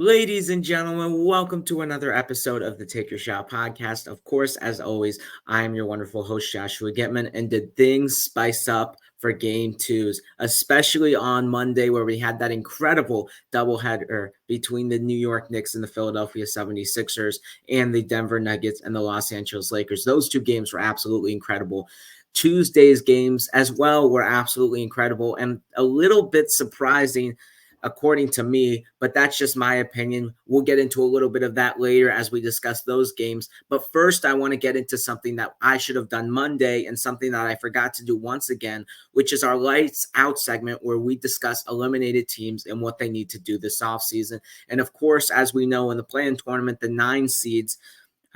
Ladies and gentlemen, welcome to another episode of the Take Your Shot podcast. Of course, as always, I am your wonderful host, Joshua Getman, and did things spice up for game twos, especially on Monday where we had that incredible doubleheader between the New York Knicks and the Philadelphia 76ers and the Denver Nuggets and the Los Angeles Lakers. Those two games were absolutely incredible. Tuesday's games as well were absolutely incredible and a little bit surprising according to me, but that's just my opinion. We'll get into a little bit of that later as we discuss those games. But first, I want to get into something that I should have done Monday and something that I forgot to do once again, which is our Lights Out segment where we discuss eliminated teams and what they need to do this offseason. And of course, as we know in the play-in tournament, the 9 seeds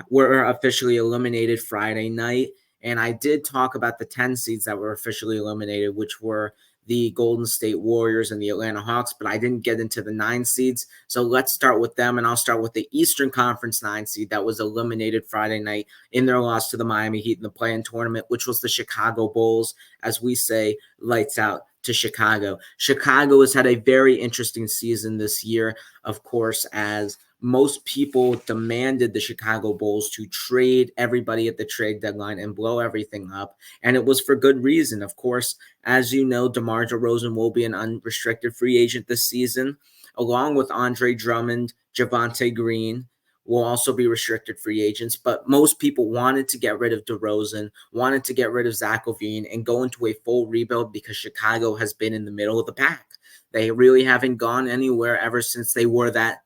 were officially eliminated Friday night. And I did talk about the 10 seeds that were officially eliminated, which were the Golden State Warriors and the Atlanta Hawks, but I didn't get into the 9 seeds. So let's start with them, and I'll start with the Eastern Conference 9 seed that was eliminated Friday night in their loss to the Miami Heat in the play-in tournament, which was the Chicago Bulls, as we say, lights out to Chicago. Chicago has had a very interesting season this year, of course, as most people demanded the Chicago Bulls to trade everybody at the trade deadline and blow everything up. And it was for good reason. Of course, as you know, DeMar DeRozan will be an unrestricted free agent this season, along with Andre Drummond, Javonte Green will also be restricted free agents. But most people wanted to get rid of DeRozan, wanted to get rid of Zach LaVine and go into a full rebuild because Chicago has been in the middle of the pack. They really haven't gone anywhere ever since they were that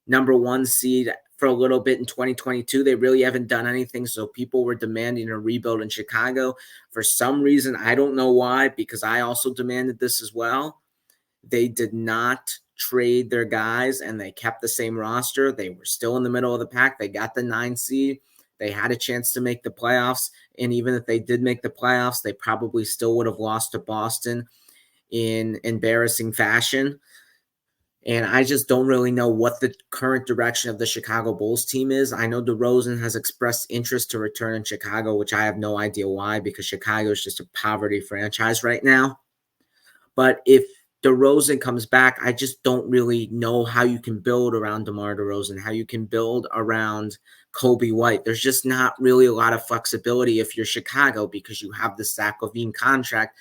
number 1 seed for a little bit in 2022. They really haven't done anything, so people were demanding a rebuild in Chicago. For some reason, I don't know why, because I also demanded this as well. They did not trade their guys, and they kept the same roster. They were still in the middle of the pack. They got the 9 seed. They had a chance to make the playoffs, and even if they did make the playoffs, they probably still would have lost to Boston in embarrassing fashion. And I just don't really know what the current direction of the Chicago Bulls team is. I know DeRozan has expressed interest to return in Chicago, which I have no idea why, because Chicago is just a poverty franchise right now. But if DeRozan comes back, I just don't really know how you can build around DeMar DeRozan, how you can build around Kobe White. There's just not really a lot of flexibility if you're Chicago because you have the Zach LaVine contract.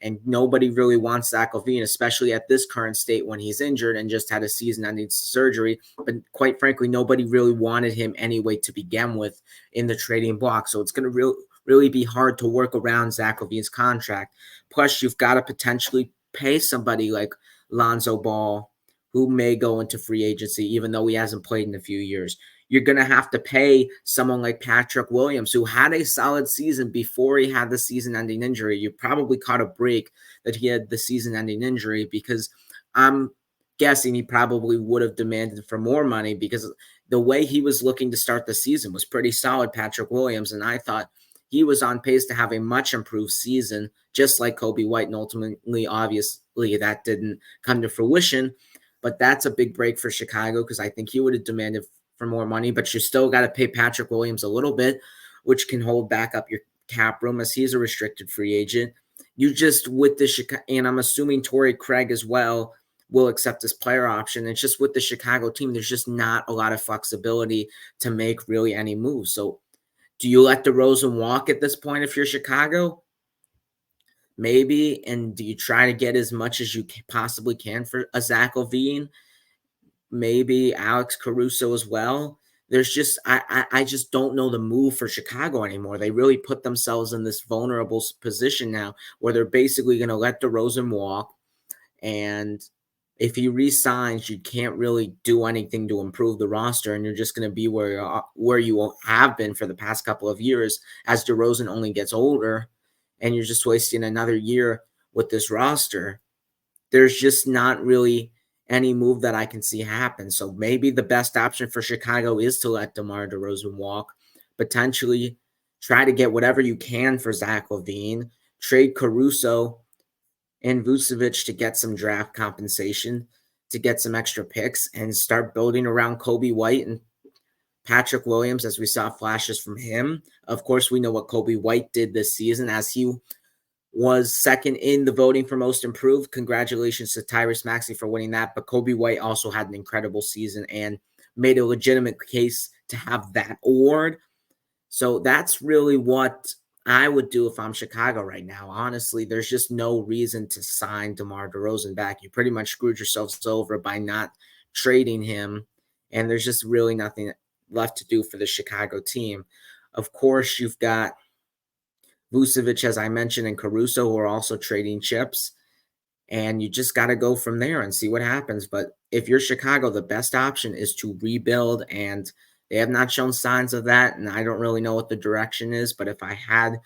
And nobody really wants Zach LaVine, especially at this current state when he's injured and just had a season-ending surgery. But quite frankly, nobody really wanted him anyway to begin with in the trading block. So it's going to really be hard to work around Zach LaVine's contract. Plus, you've got to potentially pay somebody like Lonzo Ball, who may go into free agency, even though he hasn't played in a few years. You're going to have to pay someone like Patrick Williams, who had a solid season before he had the season-ending injury. You probably caught a break that he had the season-ending injury because I'm guessing he probably would have demanded for more money because the way he was looking to start the season was pretty solid, Patrick Williams, and I thought he was on pace to have a much improved season, just like Kobe White, and ultimately, obviously, that didn't come to fruition. But that's a big break for Chicago because I think he would have demanded for more money, but you still got to pay Patrick Williams a little bit, which can hold back up your cap room as he's a restricted free agent. You just with the Chicago, and I'm assuming Torrey Craig as well will accept this player option. It's just with the Chicago team, there's just not a lot of flexibility to make really any moves. So do you let DeRozan walk at this point if you're Chicago? Maybe. And do you try to get as much as you possibly can for a Zach LaVine? Maybe Alex Caruso as well. There's just I just don't know the move for Chicago anymore. They really put themselves in this vulnerable position now where they're basically going to let DeRozan walk, and if he re-signs, you can't really do anything to improve the roster, and you're just going to be where you have been for the past couple of years as DeRozan only gets older, and you're just wasting another year with this roster. There's just not really any move that I can see happen. So maybe the best option for Chicago is to let DeMar DeRozan walk, potentially try to get whatever you can for Zach LaVine, trade Caruso and Vucevic to get some draft compensation, to get some extra picks, and start building around Kobe White and Patrick Williams as we saw flashes from him. Of course, we know what Kobe White did this season as he was second in the voting for most improved. Congratulations to Tyrese Maxey for winning that. But Kobe White also had an incredible season and made a legitimate case to have that award. So that's really what I would do if I'm Chicago right now. Honestly, there's just no reason to sign DeMar DeRozan back. You pretty much screwed yourselves over by not trading him, and there's just really nothing left to do for the Chicago team. Of course, you've got Vucevic, as I mentioned, and Caruso, who are also trading chips. And you just got to go from there and see what happens. But if you're Chicago, the best option is to rebuild, and they have not shown signs of that. And I don't really know what the direction is, but if I had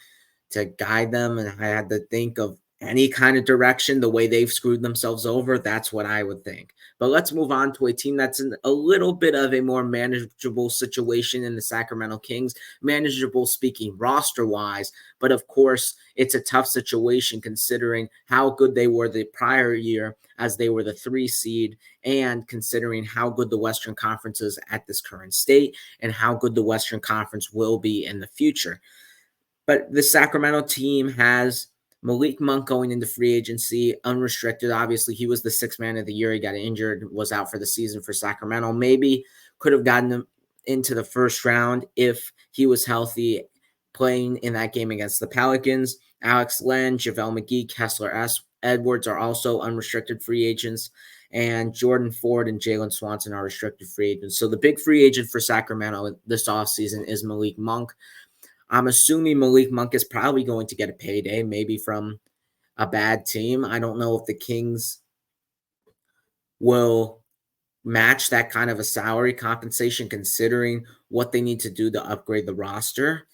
to guide them and I had to think of any kind of direction, the way they've screwed themselves over, that's what I would think. But let's move on to a team that's in a little bit of a more manageable situation in the Sacramento Kings. Manageable speaking roster wise, but of course, it's a tough situation considering how good they were the prior year as they were the 3 seed, and considering how good the Western Conference is at this current state and how good the Western Conference will be in the future. But the Sacramento team has Malik Monk going into free agency, unrestricted. Obviously, he was the 6th man of the year. He got injured, was out for the season for Sacramento. Maybe could have gotten him into the first round if he was healthy playing in that game against the Pelicans. Alex Len, JaVale McGee, Kessler Edwards are also unrestricted free agents. And Jordan Ford and Jalen Swanson are restricted free agents. So the big free agent for Sacramento this offseason is Malik Monk. I'm assuming Malik Monk is probably going to get a payday, maybe from a bad team. I don't know if the Kings will match that kind of a salary compensation considering what they need to do to upgrade the roster.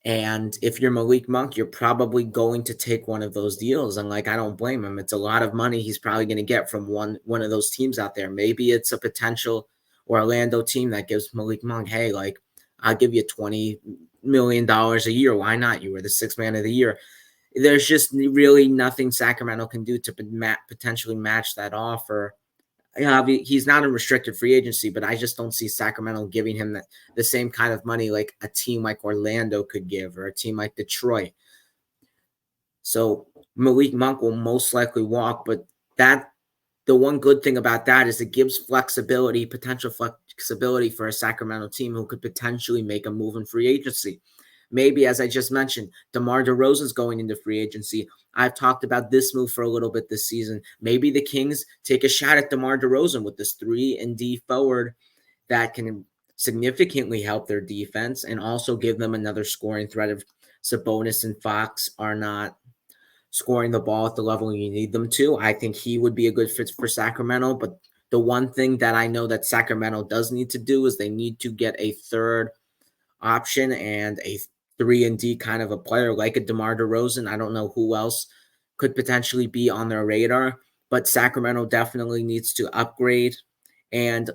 And if you're Malik Monk, you're probably going to take one of those deals. And I don't blame him. It's a lot of money he's probably going to get from one of those teams out there. Maybe it's a potential Orlando team that gives Malik Monk, hey, I'll give you $20 million a year. Why not? You were the 6th man of the year. There's just really nothing Sacramento can do to potentially match that offer. He's not a restricted free agency, but I just don't see Sacramento giving him the same kind of money like a team like Orlando could give, or a team like Detroit. So Malik Monk will most likely walk, but the one good thing about that is it gives potential flexibility for a Sacramento team who could potentially make a move in free agency. Maybe, as I just mentioned, DeMar DeRozan's going into free agency. I've talked about this move for a little bit this season. Maybe the Kings take a shot at DeMar DeRozan with this 3-and-D forward that can significantly help their defense and also give them another scoring threat if Sabonis and Fox are not scoring the ball at the level you need them to. I think he would be a good fit for Sacramento. But the one thing that I know that Sacramento does need to do is they need to get a third option and a 3-and-D kind of a player like a DeMar DeRozan. I don't know who else could potentially be on their radar, but Sacramento definitely needs to upgrade and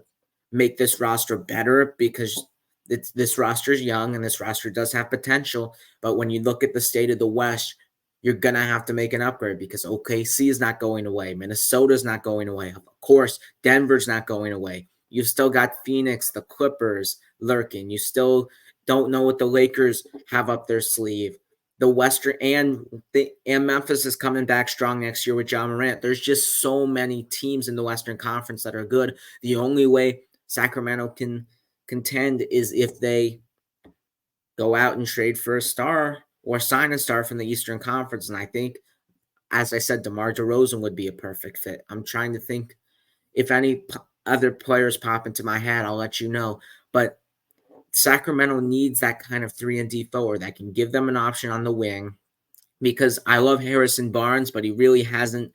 make this roster better, because this roster is young and this roster does have potential. But when you look at the state of the West, you're going to have to make an upgrade because OKC is not going away. Minnesota's not going away. Of course, Denver's not going away. You've still got Phoenix, the Clippers lurking. You still don't know what the Lakers have up their sleeve. The Western and Memphis is coming back strong next year with Ja Morant. There's just so many teams in the Western Conference that are good. The only way Sacramento can contend is if they go out and trade for a star or sign a star from the Eastern Conference. And I think, as I said, DeMar DeRozan would be a perfect fit. I'm trying to think if any other players pop into my head, I'll let you know. But Sacramento needs that kind of 3-and-D forward that can give them an option on the wing, because I love Harrison Barnes, but he really hasn't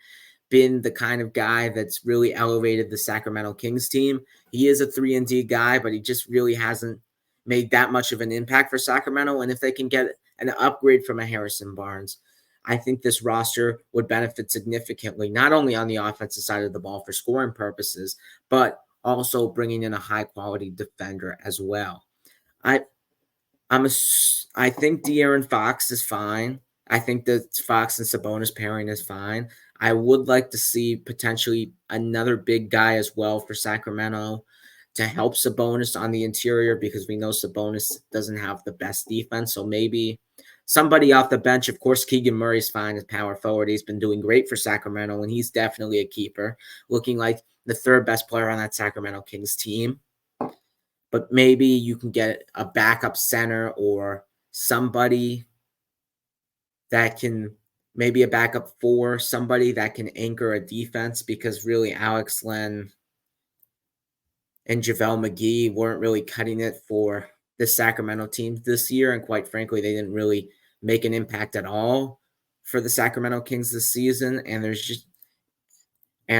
been the kind of guy that's really elevated the Sacramento Kings team. He is a 3-and-D guy, but he just really hasn't made that much of an impact for Sacramento. And if they can get an upgrade from a Harrison Barnes, I think this roster would benefit significantly, not only on the offensive side of the ball for scoring purposes, but also bringing in a high-quality defender as well. I think De'Aaron Fox is fine. I think the Fox and Sabonis pairing is fine. I would like to see potentially another big guy as well for Sacramento to help Sabonis on the interior, because we know Sabonis doesn't have the best defense. So maybe somebody off the bench. Of course, Keegan Murray's fine as power forward. He's been doing great for Sacramento, and he's definitely a keeper, looking like the third best player on that Sacramento Kings team. But maybe you can get a backup center or somebody that can, maybe a backup four, somebody that can anchor a defense, because really Alex Len and JaVale McGee weren't really cutting it for the Sacramento team this year. And quite frankly, they didn't really make an impact at all for the Sacramento Kings this season. And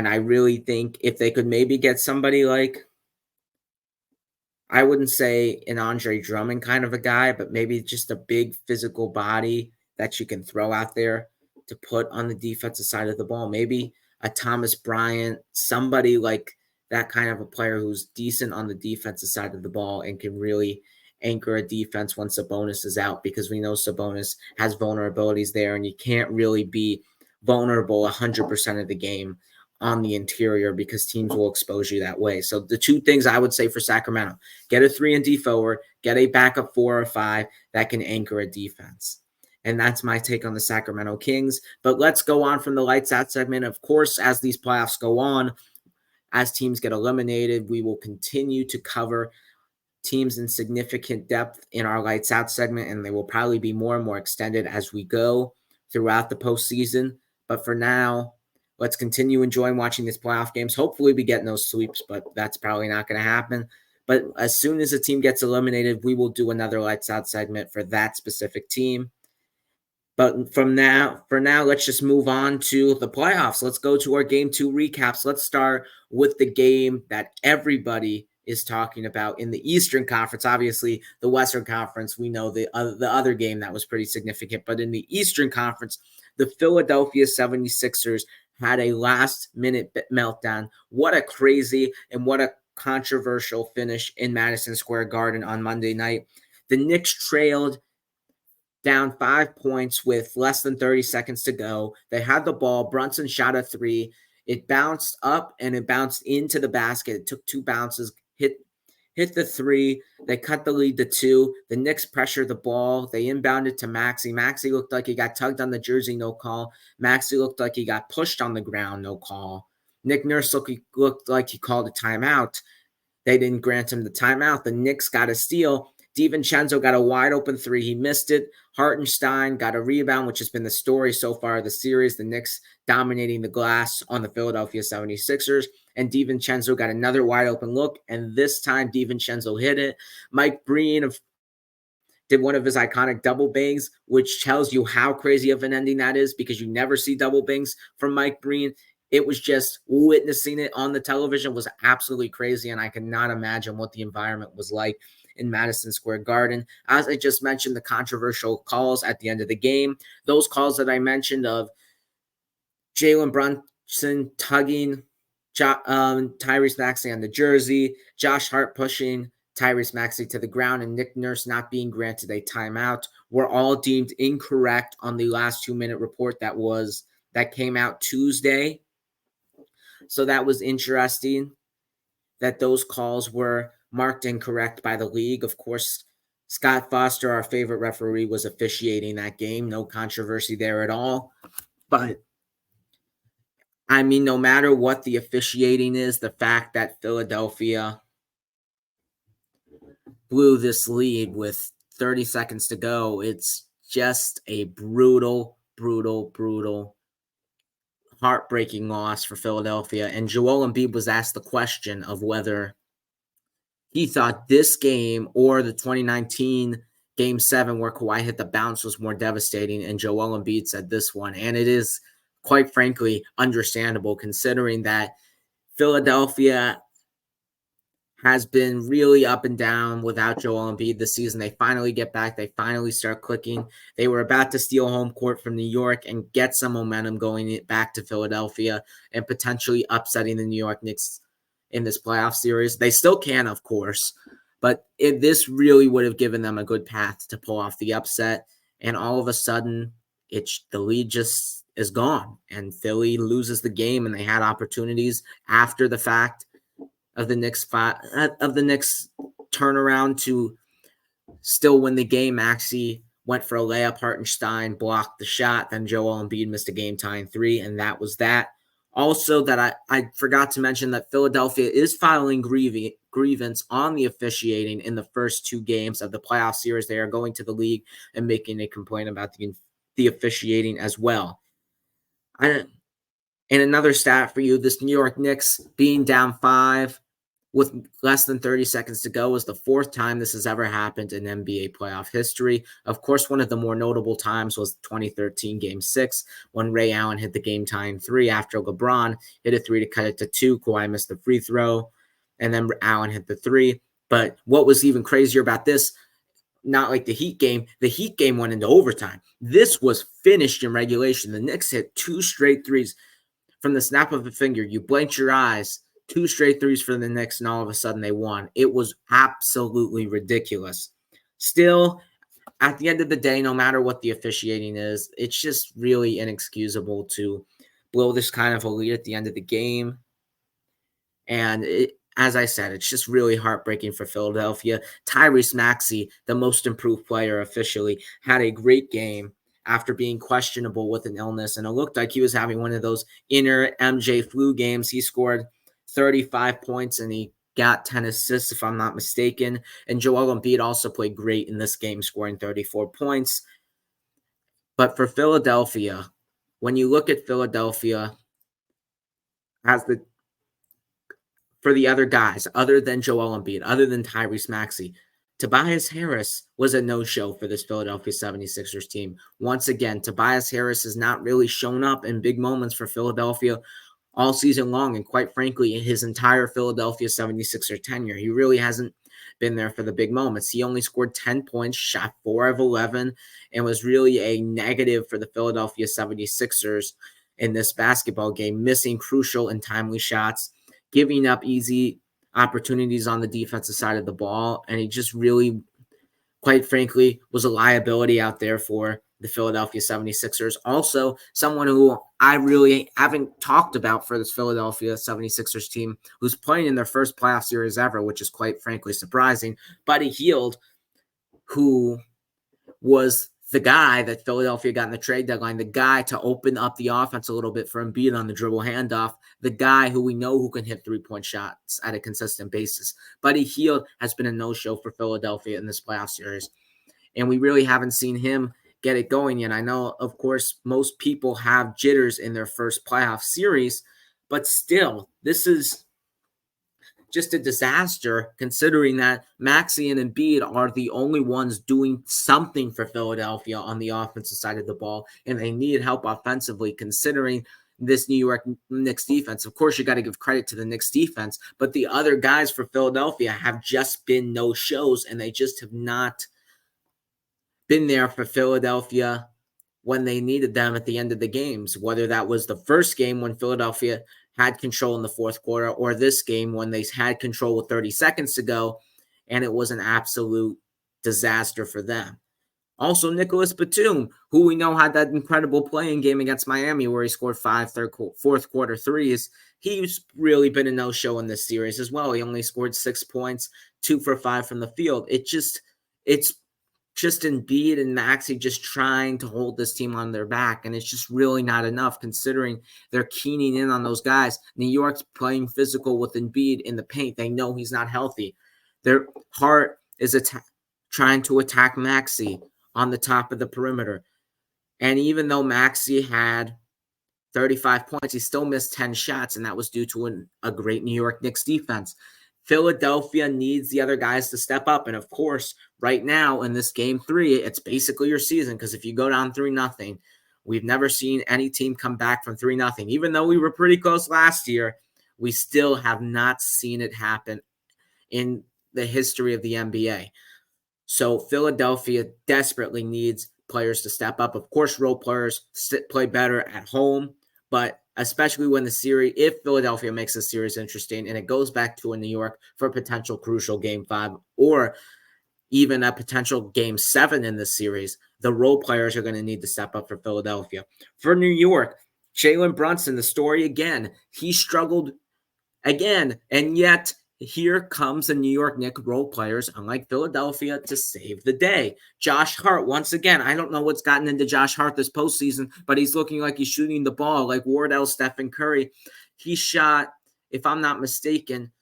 I really think if they could maybe get somebody like, I wouldn't say an Andre Drummond kind of a guy, but maybe just a big physical body that you can throw out there to put on the defensive side of the ball. Maybe a Thomas Bryant, somebody like that kind of a player who's decent on the defensive side of the ball and can really anchor a defense when Sabonis is out, because we know Sabonis has vulnerabilities there, and you can't really be vulnerable 100% of the game on the interior because teams will expose you that way. So the two things I would say for Sacramento: get a 3-and-D forward, get a backup 4 or 5 that can anchor a defense. And that's my take on the Sacramento Kings. But let's go on from the lights out segment. Of course, as these playoffs go on, as teams get eliminated, we will continue to cover teams in significant depth in our lights out segment, and they will probably be more and more extended as we go throughout the postseason. But for now, let's continue enjoying watching these playoff games. Hopefully we get no sweeps, but that's probably not going to happen. But as soon as a team gets eliminated, we will do another lights out segment for that specific team. But for now, let's just move on to the playoffs. Let's go to our game 2 recaps. Let's start with the game that everybody is talking about in the Eastern Conference. Obviously, the Western Conference, we know the other game that was pretty significant. But in the Eastern Conference, the Philadelphia 76ers had a last-minute meltdown. What a crazy and what a controversial finish in Madison Square Garden on Monday night. The Knicks trailed down 5 points with less than 30 seconds to go. They had the ball. Brunson shot a 3. It bounced up and it bounced into the basket. It took 2 bounces, hit the 3. They cut the lead to 2. The Knicks pressured the ball. They inbounded to Maxey. Maxey looked like he got tugged on the jersey, no call. Maxey looked like he got pushed on the ground, no call. Nick Nurse looked like he called a timeout. They didn't grant him the timeout. The Knicks got a steal. DiVincenzo got a wide open 3. He missed it. Hartenstein got a rebound, which has been the story so far of the series. The Knicks dominating the glass on the Philadelphia 76ers. And DiVincenzo got another wide open look, and this time DiVincenzo hit it. Mike Breen did one of his iconic double bangs, which tells you how crazy of an ending that is, because you never see double bangs from Mike Breen. It was just witnessing it on the television was absolutely crazy, and I cannot imagine what the environment was like in Madison Square Garden. As I just mentioned, the controversial calls at the end of the game, those calls that I mentioned of Jalen Brunson tugging Tyrese Maxey on the jersey, Josh Hart pushing Tyrese Maxey to the ground, and Nick Nurse not being granted a timeout, were all deemed incorrect on the last 2-minute report that came out Tuesday. So that was interesting that those calls were marked incorrect by the league. Of course, Scott Foster, our favorite referee, was officiating that game. No controversy there at all. But I mean, no matter what the officiating is, the fact that Philadelphia blew this lead with 30 seconds to go, it's just a brutal, heartbreaking loss for Philadelphia. And Joel Embiid was asked the question of whether he thought this game or the 2019 Game 7 where Kawhi hit the bounce was more devastating, and Joel Embiid said this one. And it is, quite frankly, understandable considering that Philadelphia has been really up and down without Joel Embiid this season. They finally get back. They finally start clicking. They were about to steal home court from New York and get some momentum going back to Philadelphia and potentially upsetting the New York Knicks in this playoff series. They still can, of course, but this really would have given them a good path to pull off the upset. And all of a sudden, the lead just is gone, and Philly loses the game, and they had opportunities after the fact of the Knicks turnaround to still win the game. Maxey went for a layup. Hartenstein blocked the shot. Then Joel Embiid missed a game-tying three, and that was that. Also, that I forgot to mention that Philadelphia is filing grievance on the officiating in the first two games of the playoff series. They are going to the league and making a complaint about the officiating as well. And another stat for you, this New York Knicks being down 5 with less than 30 seconds to go was the fourth time this has ever happened in NBA playoff history. Of course, one of the more notable times was 2013 Game 6 when Ray Allen hit the game-tying three after LeBron hit a three to cut it to 2. Kawhi missed the free throw, and then Allen hit the three. But what was even crazier about this, not like the Heat game went into overtime. This was finished in regulation. The Knicks hit 2 straight threes from the snap of a finger. You blinked your eyes, 2 straight threes for the Knicks, and all of a sudden they won. It was absolutely ridiculous. Still, at the end of the day, no matter what the officiating is, it's just really inexcusable to blow this kind of a lead at the end of the game. And as I said, it's just really heartbreaking for Philadelphia. Tyrese Maxey, the most improved player officially, had a great game after being questionable with an illness, and it looked like he was having one of those inner MJ flu games. He scored 35 points and he got 10 assists, if I'm not mistaken. And Joel Embiid also played great in this game, scoring 34 points. But for Philadelphia, when you look at Philadelphia as for the other guys, other than Joel Embiid, other than Tyrese Maxey, Tobias Harris was a no-show for this Philadelphia 76ers team. Once again, Tobias Harris has not really shown up in big moments for Philadelphia all season long, and quite frankly, in his entire Philadelphia 76er tenure. He really hasn't been there for the big moments. He only scored 10 points, shot 4 of 11, and was really a negative for the Philadelphia 76ers in this basketball game, missing crucial and timely shots, giving up easy opportunities on the defensive side of the ball, and he just really, quite frankly, was a liability out there for the Philadelphia 76ers. Also, someone who I really haven't talked about for this Philadelphia 76ers team, who's playing in their first playoff series ever, which is quite frankly surprising, Buddy Hield, who was the guy that Philadelphia got in the trade deadline, the guy to open up the offense a little bit for Embiid on the dribble handoff, the guy who we know who can hit three-point shots at a consistent basis. Buddy Hield has been a no-show for Philadelphia in this playoff series, and we really haven't seen him get it going yet. I know, of course, most people have jitters in their first playoff series, but still, this is just a disaster considering that Maxey and Embiid are the only ones doing something for Philadelphia on the offensive side of the ball, and they need help offensively considering this New York Knicks defense. Of course, you got to give credit to the Knicks defense, but the other guys for Philadelphia have just been no-shows, and they just have not been there for Philadelphia when they needed them at the end of the games, whether that was the first game when Philadelphia had control in the fourth quarter, or this game when they had control with 30 seconds to go, and it was an absolute disaster for them. Also, Nicholas Batum, who we know had that incredible playing game against Miami where he scored 5 fourth quarter threes. He's really been a no-show in this series as well. He only scored 6 points, 2 for 5 from the field. It's just Embiid and Maxey just trying to hold this team on their back, and it's just really not enough considering they're keening in on those guys. New York's playing physical with Embiid in the paint. They know he's not healthy. Their heart is trying to attack Maxey on the top of the perimeter. And even though Maxey had 35 points, he still missed 10 shots, and that was due to a great New York Knicks defense. Philadelphia needs the other guys to step up. And of course, right now in this game 3, it's basically your season, because if you go down 3-0, we've never seen any team come back from 3-0. Even though we were pretty close last year, we still have not seen it happen in the history of the NBA. So Philadelphia desperately needs players to step up. Of course, role players play better at home, but especially when if Philadelphia makes the series interesting and it goes back to New York for a potential crucial Game 5 or even a potential Game 7 in this series, the role players are going to need to step up for Philadelphia. For New York, Jalen Brunson, the story again, he struggled again, and yet here comes the New York Knicks role players, unlike Philadelphia, to save the day. Josh Hart, once again, I don't know what's gotten into Josh Hart this postseason, but he's looking like he's shooting the ball like Wardell, Stephen Curry. He shot, if I'm not mistaken,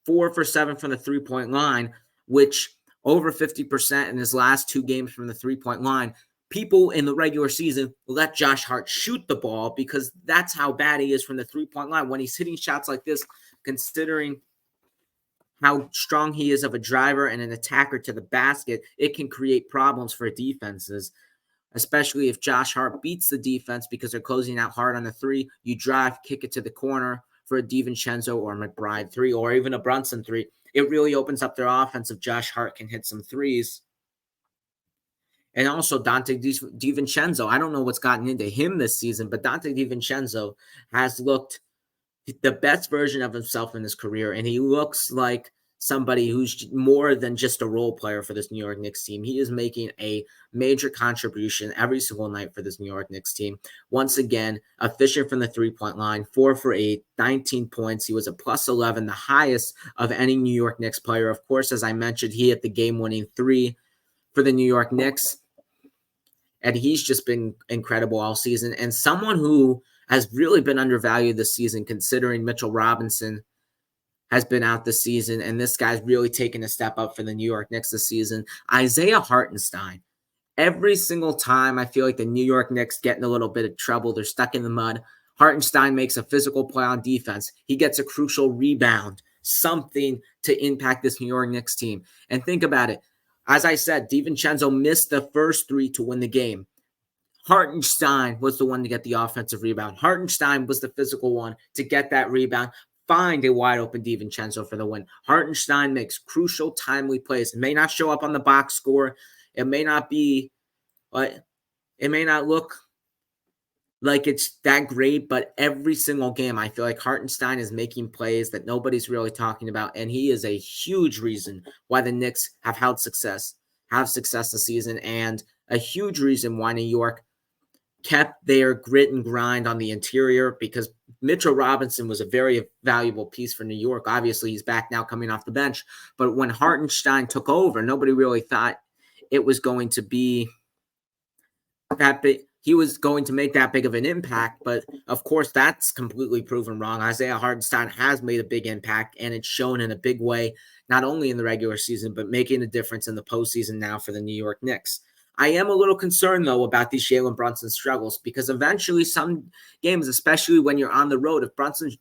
4 for 7 from the three-point line, which over 50% in his last 2 games from the three-point line. People in the regular season let Josh Hart shoot the ball because that's how bad he is from the three-point line. When he's hitting shots like this, considering how strong he is of a driver and an attacker to the basket, it can create problems for defenses, especially if Josh Hart beats the defense because they're closing out hard on the three. You drive, kick it to the corner for a DiVincenzo or McBride three, or even a Brunson three. It really opens up their offense if Josh Hart can hit some threes. And also Dante DiVincenzo. I don't know what's gotten into him this season, but Dante DiVincenzo has looked the best version of himself in his career, and he looks like somebody who's more than just a role player for this New York Knicks team. He is making a major contribution every single night for this New York Knicks team. Once again, efficient from the three-point line, 4 for 8, 19 points. He was a plus 11, the highest of any New York Knicks player. Of course, as I mentioned, he hit the game-winning 3 for the New York Knicks, and he's just been incredible all season. And someone who has really been undervalued this season, considering Mitchell Robinson has been out this season, and this guy's really taken a step up for the New York Knicks this season. Isaiah Hartenstein. Every single time I feel like the New York Knicks get in a little bit of trouble, they're stuck in the mud, Hartenstein makes a physical play on defense. He gets a crucial rebound, something to impact this New York Knicks team. And think about it. As I said, DiVincenzo missed the first 3 to win the game. Hartenstein was the one to get the offensive rebound. Hartenstein was the physical one to get that rebound, find a wide open DiVincenzo for the win. Hartenstein makes crucial, timely plays. It may not show up on the box score. It may not be, it may not look like it's that great, but every single game, I feel like Hartenstein is making plays that nobody's really talking about, and he is a huge reason why the Knicks have success this season, and a huge reason why New York kept their grit and grind on the interior, because Mitchell Robinson was a very valuable piece for New York. Obviously, he's back now coming off the bench. But when Hartenstein took over, nobody really thought it was going to be that big. He was going to make that big of an impact. But, of course, that's completely proven wrong. Isaiah Hartenstein has made a big impact, and it's shown in a big way, not only in the regular season, but making a difference in the postseason now for the New York Knicks. I am a little concerned, though, about these Jalen Brunson struggles, because eventually some games, especially when you're on the road, if Brunson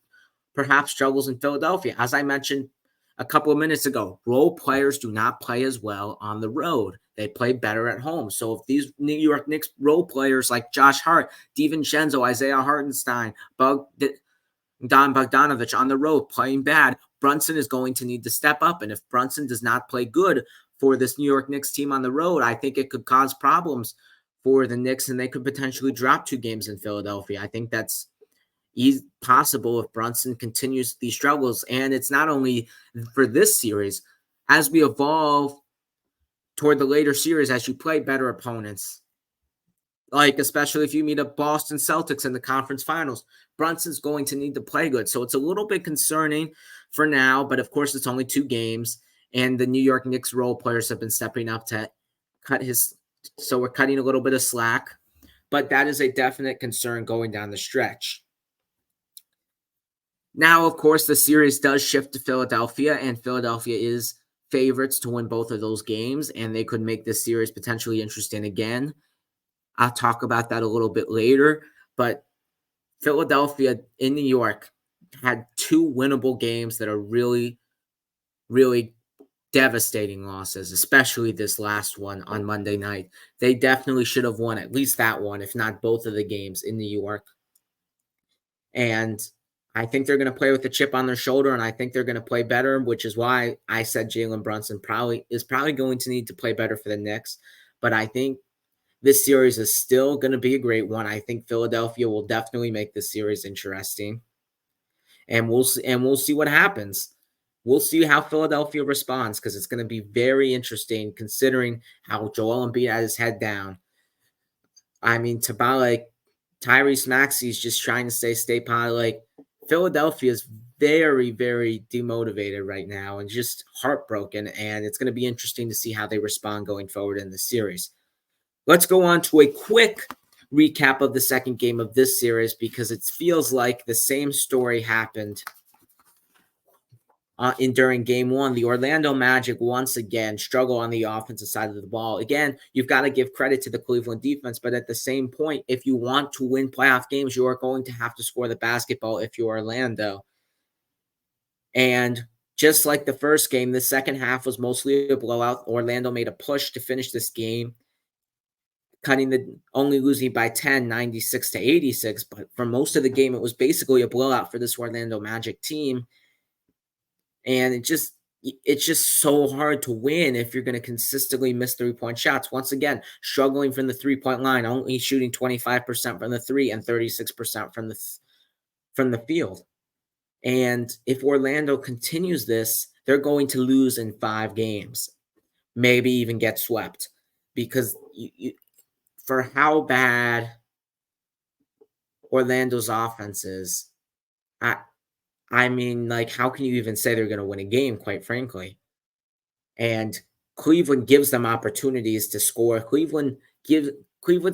perhaps struggles in Philadelphia, as I mentioned a couple of minutes ago, role players do not play as well on the road. They play better at home. So if these New York Knicks role players like Josh Hart, DiVincenzo, Isaiah Hartenstein, Don Bogdanovich on the road playing bad, Brunson is going to need to step up. And if Brunson does not play good for this New York Knicks team on the road, I think it could cause problems for the Knicks, and they could potentially drop 2 games in Philadelphia. I think that's possible if Brunson continues these struggles. And it's not only for this series. As we evolve toward the later series, as you play better opponents, like especially if you meet a Boston Celtics in the conference finals, Brunson's going to need to play good. So it's a little bit concerning for now, but of course it's only 2 games. And the New York Knicks role players have been stepping up to so we're cutting a little bit of slack. But that is a definite concern going down the stretch. Now, of course, the series does shift to Philadelphia, and Philadelphia is favorites to win both of those games, and they could make this series potentially interesting again. I'll talk about that a little bit later, but Philadelphia in New York had 2 winnable games that are really, really devastating losses, especially this last one on Monday night. They definitely should have won at least that one, if not both of the games in New York. And I think they're going to play with a chip on their shoulder, and I think they're going to play better, which is why I said Jalen Brunson is probably going to need to play better for the Knicks. But I think this series is still going to be a great one. I think Philadelphia will definitely make this series interesting. And we'll see what happens. We'll see how Philadelphia responds, because it's going to be very interesting considering how Joel Embiid had his head down. I mean, Tyrese Maxey's just trying to stay positive. Like, Philadelphia is very, very demotivated right now and just heartbroken. And it's going to be interesting to see how they respond going forward in the series. Let's go on to a quick recap of the second game of this series because it feels like the same story happened during game one. The Orlando Magic once again struggle on the offensive side of the ball. Again, you've got to give credit to the Cleveland defense, but at the same point, if you want to win playoff games, you are going to have to score the basketball if you're Orlando. And just like the first game, the second half was mostly a blowout. Orlando made a push to finish this game, only losing by 10, 96-86. But for most of the game, it was basically a blowout for this Orlando Magic team. And it's just so hard to win if you're going to consistently miss 3-point shots. Once again, struggling from the 3-point line, only shooting 25% from the three and 36% from the field. And if Orlando continues this, they're going to lose in 5 games, maybe even get swept, because for how bad Orlando's offense is, I mean, like, how can you even say they're going to win a game, quite frankly? And Cleveland gives them opportunities to score. Cleveland's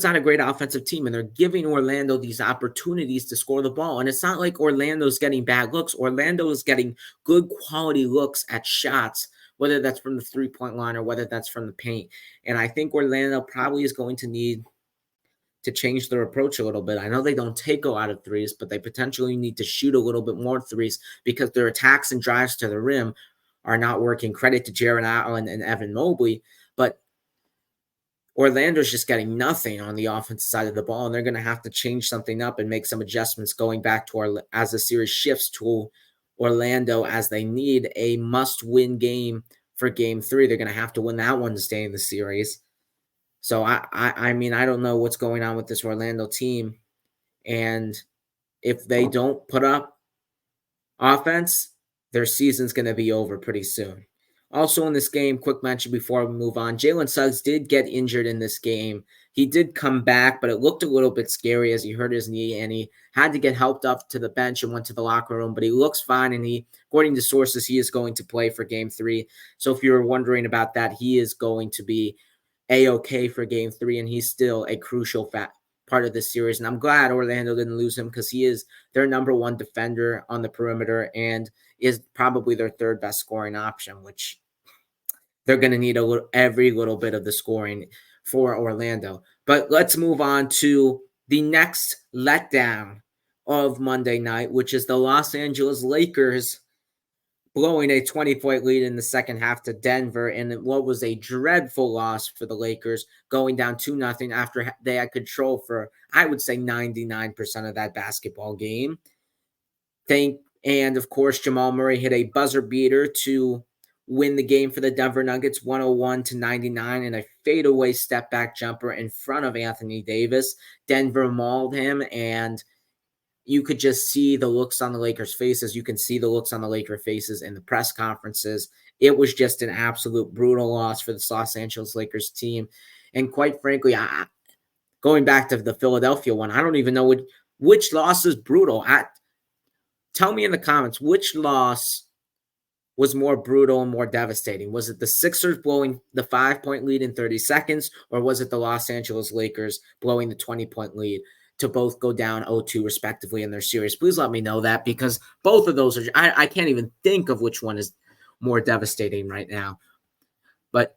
not a great offensive team, and they're giving Orlando these opportunities to score the ball. And it's not like Orlando's getting bad looks. Orlando is getting good quality looks at shots, whether that's from the 3-point line or whether that's from the paint. And I think Orlando probably is going to need to change their approach a little bit. I know they don't take a lot of threes, but they potentially need to shoot a little bit more threes because their attacks and drives to the rim are not working. Credit to Jarrett Allen and Evan Mobley, but Orlando's just getting nothing on the offensive side of the ball, and they're going to have to change something up and make some adjustments going back to as the series shifts to Orlando, as they need a must-win game for Game 3. They're going to have to win that one to stay in the series. So, I mean, I don't know what's going on with this Orlando team. And if they don't put up offense, their season's going to be over pretty soon. Also in this game, quick mention before we move on, Jalen Suggs did get injured in this game. He did come back, but it looked a little bit scary as he hurt his knee, and he had to get helped up to the bench and went to the locker room. But he looks fine, and according to sources, he is going to play for Game 3. So if you were wondering about that, he is going to be A-okay for Game 3, and he's still a crucial part of this series. And I'm glad Orlando didn't lose him because he is their number one defender on the perimeter and is probably their third best scoring option, which they're going to need every little bit of the scoring for Orlando. But let's move on to the next letdown of Monday night, which is the Los Angeles Lakers blowing a 20-point lead in the second half to Denver, and what was a dreadful loss for the Lakers, going down 2-0 after they had control for, I would say, 99% of that basketball game. And, of course, Jamal Murray hit a buzzer beater to win the game for the Denver Nuggets, 101-99, and a fadeaway step-back jumper in front of Anthony Davis. Denver mauled him, and you could just see the looks on the Lakers' faces. You can see the looks on the Lakers' faces in the press conferences. It was just an absolute brutal loss for the Los Angeles Lakers team. And quite frankly, going back to the Philadelphia one, I don't even know which loss is brutal. Tell me in the comments, which loss was more brutal and more devastating? Was it the Sixers blowing the 5-point lead in 30 seconds, or was it the Los Angeles Lakers blowing the 20-point lead to both go down 0-2 respectively in their series? Please let me know that, because both of those I can't even think of which one is more devastating right now. But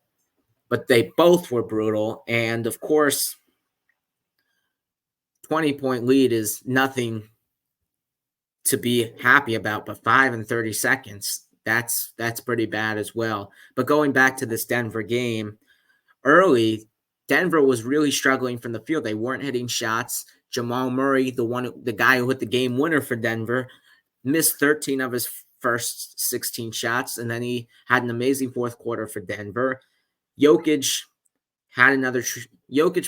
they both were brutal. And of course, 20-point lead is nothing to be happy about, but 5 in 30 seconds, that's pretty bad as well. But going back to this Denver game, early, Denver was really struggling from the field. They weren't hitting shots. Jamal Murray, the guy who hit the game winner for Denver, missed 13 of his first 16 shots, and then he had an amazing fourth quarter for Denver. Jokic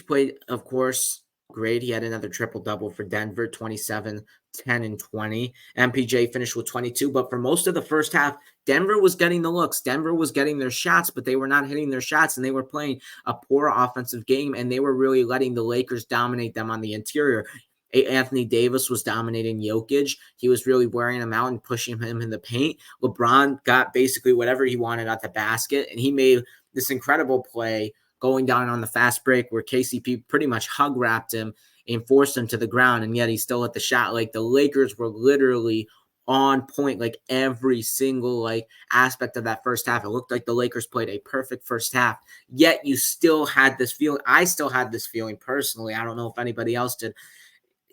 played, of course, great. He had another triple-double for Denver, 27, 10, and 20. MPJ finished with 22, but for most of the first half, Denver was getting the looks. Denver was getting their shots, but they were not hitting their shots, and they were playing a poor offensive game, and they were really letting the Lakers dominate them on the interior. Anthony Davis was dominating Jokic. He was really wearing him out and pushing him in the paint. LeBron got basically whatever he wanted at the basket, and he made this incredible play going down on the fast break where KCP pretty much hug wrapped him and forced him to the ground, and yet he still hit the shot. Like, the Lakers were literally on point, like every single like aspect of that first half. It looked like the Lakers played a perfect first half, yet you still had this feeling. I still had this feeling personally. I don't know if anybody else did.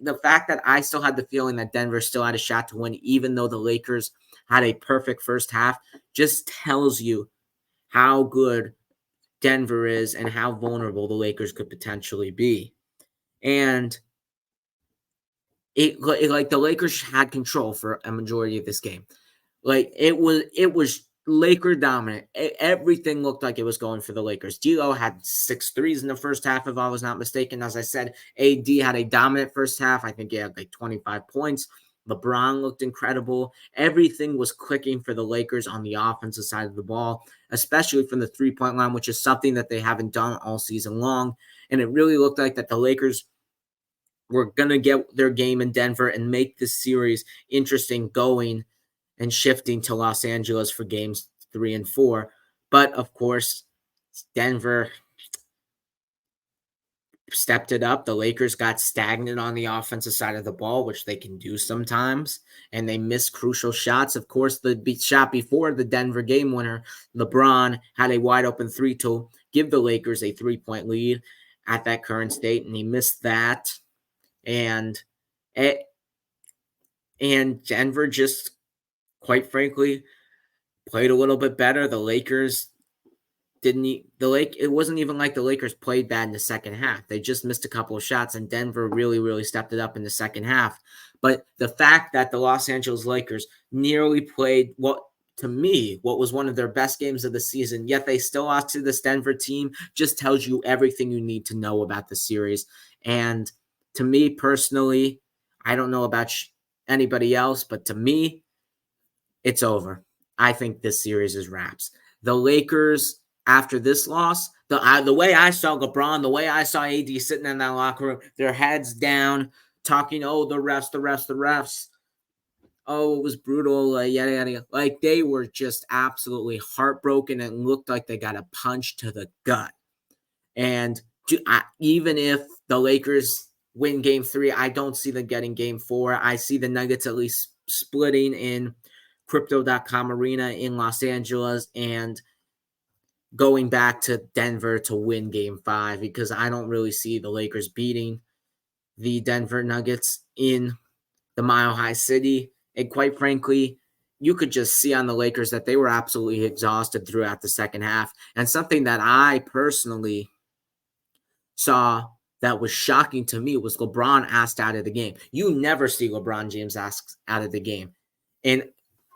The fact that I still had the feeling that Denver still had a shot to win, even though the Lakers had a perfect first half, just tells you how good Denver is and how vulnerable the Lakers could potentially be. And like the Lakers had control for a majority of this game. Like, it was Laker dominant. Everything looked like it was going for the Lakers. D'Lo had 6 threes in the first half, if I was not mistaken. As I said, AD had a dominant first half. I think he had like 25 points. LeBron looked incredible. Everything was clicking for the Lakers on the offensive side of the ball, especially from the three-point line, which is something that they haven't done all season long. And it really looked like that the Lakers were going to get their game in Denver and make this series interesting going and shifting to Los Angeles for games 3 and 4. But of course, Denver stepped it up. The Lakers got stagnant on the offensive side of the ball, which they can do sometimes, and they missed crucial shots. Of course, the shot before the Denver game winner, LeBron had a wide open three to give the Lakers a 3-point lead at that current state, and he missed that. And Denver just, quite frankly, played a little bit better. The Lakers it wasn't even like the Lakers played bad in the second half. They just missed a couple of shots, and Denver really, really stepped it up in the second half. But the fact that the Los Angeles Lakers nearly played what was one of their best games of the season, yet they still lost to this Denver team, just tells you everything you need to know about the series. And to me personally, I don't know about anybody else, but to me, it's over. I think this series is wraps. The Lakers, after this loss, the way I saw LeBron, the way I saw AD sitting in that locker room, their heads down, talking, oh, the refs. Oh, it was brutal, yada, yada, yada. Like, they were just absolutely heartbroken and looked like they got a punch to the gut. And even if the Lakers win game 3, I don't see them getting game 4. I see the Nuggets at least splitting in Crypto.com Arena in Los Angeles and going back to Denver to win game 5, because I don't really see the Lakers beating the Denver Nuggets in the Mile High City. And quite frankly, you could just see on the Lakers that they were absolutely exhausted throughout the second half. And something that I personally saw that was shocking to me was LeBron asked out of the game. You never see LeBron James asked out of the game. And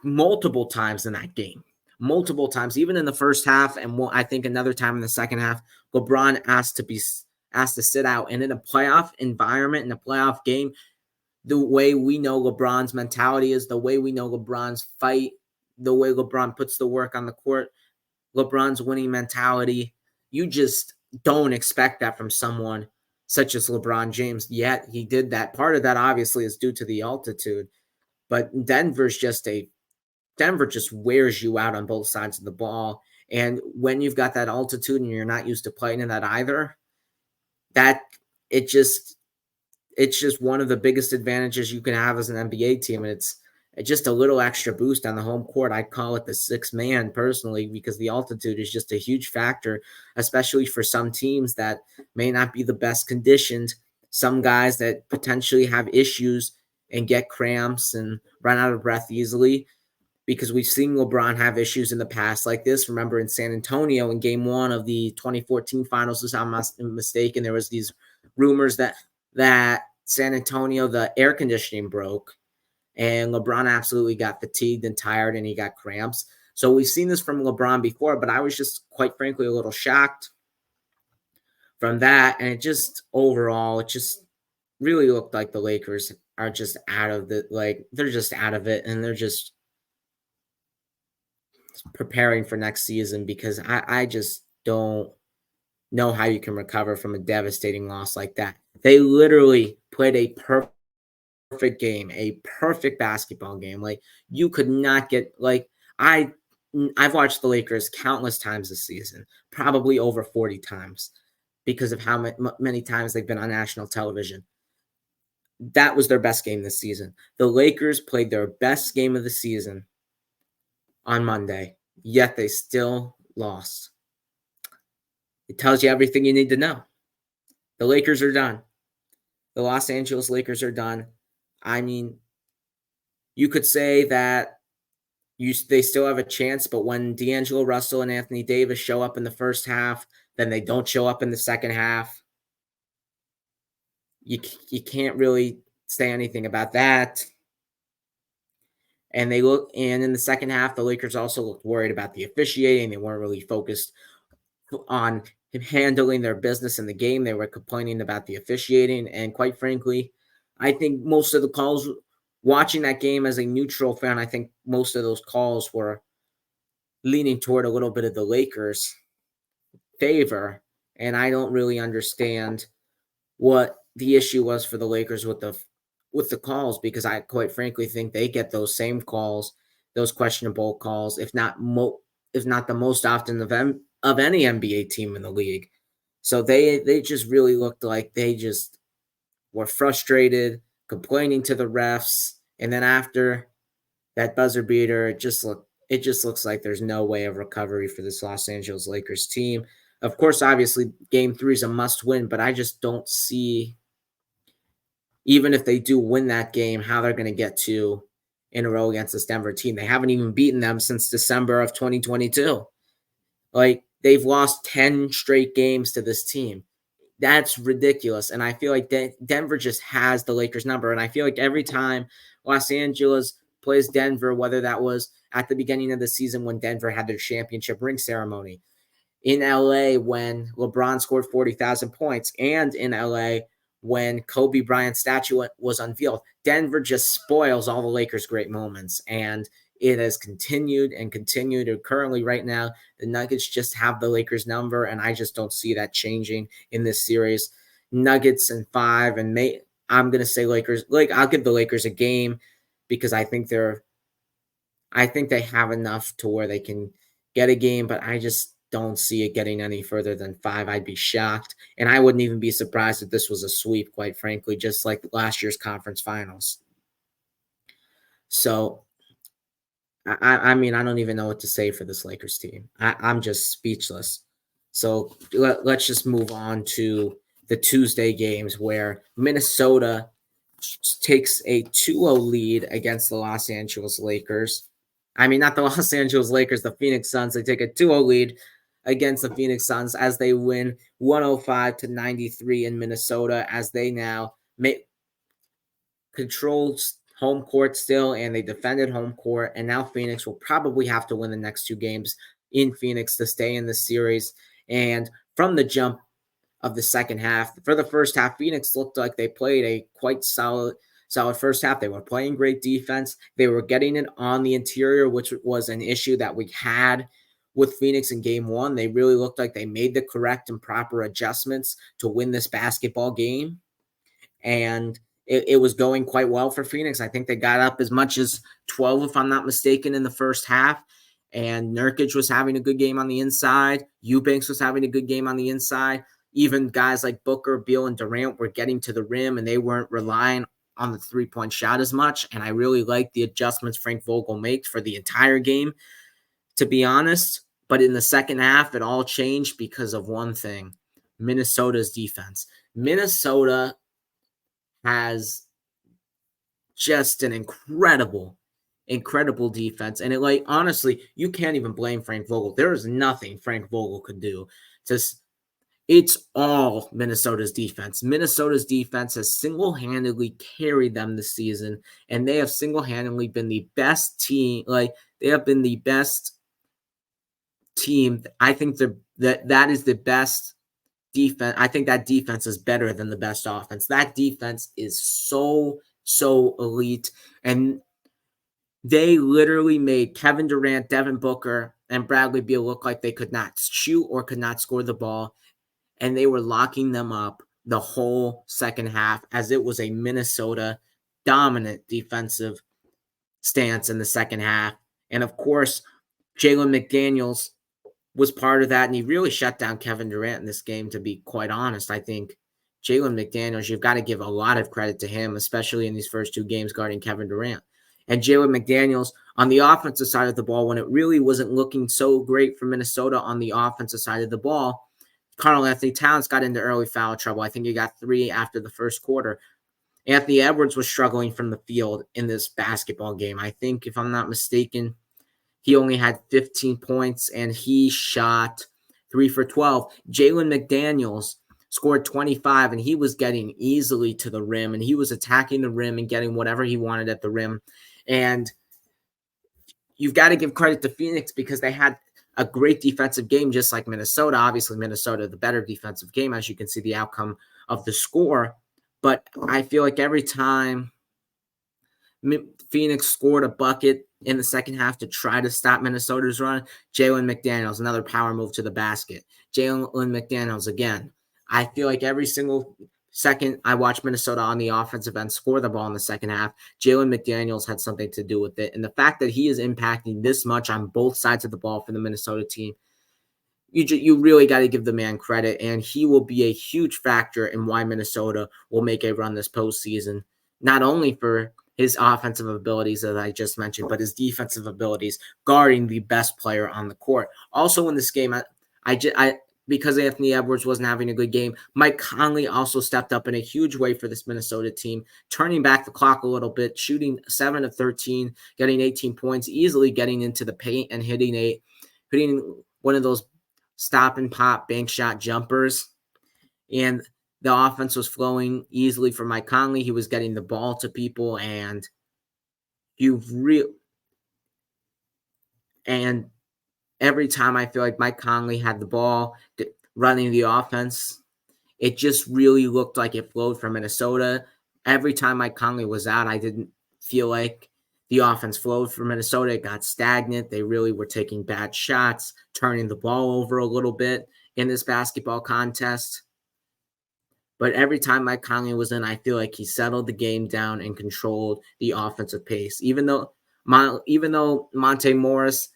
multiple times in that game, multiple times, even in the first half, and I think another time in the second half, LeBron asked to sit out. And in a playoff environment, in a playoff game, the way we know LeBron's mentality is, the way we know LeBron's fight, the way LeBron puts the work on the court, LeBron's winning mentality, you just don't expect that from someone such as LeBron James. Yet he did that. Part of that obviously is due to the altitude, but Denver just wears you out on both sides of the ball. And when you've got that altitude and you're not used to playing in that either, that it's just one of the biggest advantages you can have as an NBA team. And it's just a little extra boost on the home court. I call it the sixth man personally, because the altitude is just a huge factor, especially for some teams that may not be the best conditioned. Some guys that potentially have issues and get cramps and run out of breath easily, because we've seen LeBron have issues in the past like this. Remember in San Antonio in game 1 of the 2014 finals, if I'm not mistaken, there was these rumors that San Antonio, the air conditioning broke, and LeBron absolutely got fatigued and tired, and he got cramps. So we've seen this from LeBron before, but I was just, quite frankly, a little shocked from that. And it just really looked like the Lakers are just out of they're just out of it, and they're just preparing for next season, because I just don't know how you can recover from a devastating loss like that. They literally played a perfect game, a perfect basketball game. Like you could not get like I've watched the Lakers countless times this season, probably over 40 times because of how many times they've been on national television. That was their best game this season. The Lakers played their best game of the season on Monday, yet they still lost. It tells you everything you need to know. The Lakers are done. The Los Angeles Lakers are done. I mean, you could say that they still have a chance, but when D'Angelo Russell and Anthony Davis show up in the first half, then they don't show up in the second half. You can't really say anything about that. And in the second half, the Lakers also looked worried about the officiating. They weren't really focused on handling their business in the game. They were complaining about the officiating. And quite frankly, I think most of the calls, watching that game as a neutral fan, I think most of those calls were leaning toward a little bit of the Lakers' favor. And I don't really understand what the issue was for the Lakers with the calls, because I quite frankly think they get those same calls, those questionable calls, if not the most often of any NBA team in the league. So they just really looked like they just were frustrated, complaining to the refs, and then after that buzzer beater, it just looks like there's no way of recovery for this Los Angeles Lakers team. Of course, obviously, Game 3 is a must win, but I just don't see, even if they do win that game, how they're going to get 2 in a row against this Denver team. They haven't even beaten them since December of 2022. Like, they've lost 10 straight games to this team. That's ridiculous. And I feel like Denver just has the Lakers number. And I feel like every time Los Angeles plays Denver, whether that was at the beginning of the season when Denver had their championship ring ceremony, in LA when LeBron scored 40,000 points, and in LA when Kobe Bryant's statue was unveiled, Denver just spoils all the Lakers' great moments. And it has continued and continued. And currently, right now, the Nuggets just have the Lakers number, and I just don't see that changing in this series. Nuggets in 5, and I'm gonna say Lakers. Like, I'll give the Lakers a game because I think they have enough to where they can get a game, but I just don't see it getting any further than 5. I'd be shocked, and I wouldn't even be surprised if this was a sweep, quite frankly, just like last year's conference finals. So, I mean, I don't even know what to say for this Lakers team. I'm just speechless. So let's just move on to the Tuesday games where Minnesota takes a 2-0 lead against the Los Angeles Lakers. I mean, not the Los Angeles Lakers, the Phoenix Suns. They take a 2-0 lead against the Phoenix Suns as they win 105-93 in Minnesota, as they now controlled home court still, and they defended home court. And now Phoenix will probably have to win the next 2 games in Phoenix to stay in the series. And from the jump of the second half, for the first half, Phoenix looked like they played a quite solid first half. They were playing great defense. They were getting it on the interior, which was an issue that we had with Phoenix in game 1. They really looked like they made the correct and proper adjustments to win this basketball game. And it was going quite well for Phoenix. I think they got up as much as 12, if I'm not mistaken, in the first half. And Nurkic was having a good game on the inside. Eubanks was having a good game on the inside. Even guys like Booker, Beal, and Durant were getting to the rim, and they weren't relying on the three-point shot as much. And I really like the adjustments Frank Vogel made for the entire game, to be honest. But in the second half, it all changed because of one thing: Minnesota's defense. Minnesota has just an incredible defense. And honestly, you can't even blame Frank Vogel. There is nothing Frank Vogel could do. It's all Minnesota's defense. Minnesota's defense has single-handedly carried them this season, and they have single-handedly been the best team. They have been the best team. I think that is the best defense. I think that defense is better than the best offense. That defense is so elite, and they literally made Kevin Durant, Devin Booker, and Bradley Beal look like they could not shoot or could not score the ball, and they were locking them up the whole second half, as it was a Minnesota dominant defensive stance in the second half. And of course, Jalen McDaniels was part of that, and he really shut down Kevin Durant in this game, to be quite honest. I think Jalen McDaniels, you've got to give a lot of credit to him, especially in these first two games guarding Kevin Durant. And Jalen McDaniels on the offensive side of the ball, when it really wasn't looking so great for Minnesota on the offensive side of the ball, Karl-Anthony Towns got into early foul trouble. I think he got 3 after the first quarter. Anthony Edwards was struggling from the field in this basketball game. I think, if I'm not mistaken, he only had 15 points, and he shot 3 for 12. Jalen McDaniels scored 25, and he was getting easily to the rim, and he was attacking the rim and getting whatever he wanted at the rim. And you've got to give credit to Phoenix because they had a great defensive game, just like Minnesota. Obviously, Minnesota, the better defensive game, as you can see the outcome of the score. But I feel like every time Phoenix scored a bucket in the second half to try to stop Minnesota's run, Jalen McDaniels, another power move to the basket. Jalen McDaniels again. I feel like every single second I watch Minnesota on the offensive end score the ball in the second half, Jalen McDaniels had something to do with it. And the fact that he is impacting this much on both sides of the ball for the Minnesota team, you really got to give the man credit, and he will be a huge factor in why Minnesota will make a run this postseason, not only for his offensive abilities that I just mentioned, but his defensive abilities guarding the best player on the court. Also in this game, I because Anthony Edwards wasn't having a good game, Mike Conley also stepped up in a huge way for this Minnesota team, turning back the clock a little bit, shooting 7 of 13, getting 18 points, easily getting into the paint and hitting one of those stop and pop bank shot jumpers. And the offense was flowing easily for Mike Conley. He was getting the ball to people, and every time I feel like Mike Conley had the ball running the offense, it just really looked like it flowed from Minnesota. Every time Mike Conley was out, I didn't feel like the offense flowed for Minnesota. It got stagnant. They really were taking bad shots, turning the ball over a little bit in this basketball contest. But every time Mike Conley was in, I feel like he settled the game down and controlled the offensive pace. Even though Monte Morris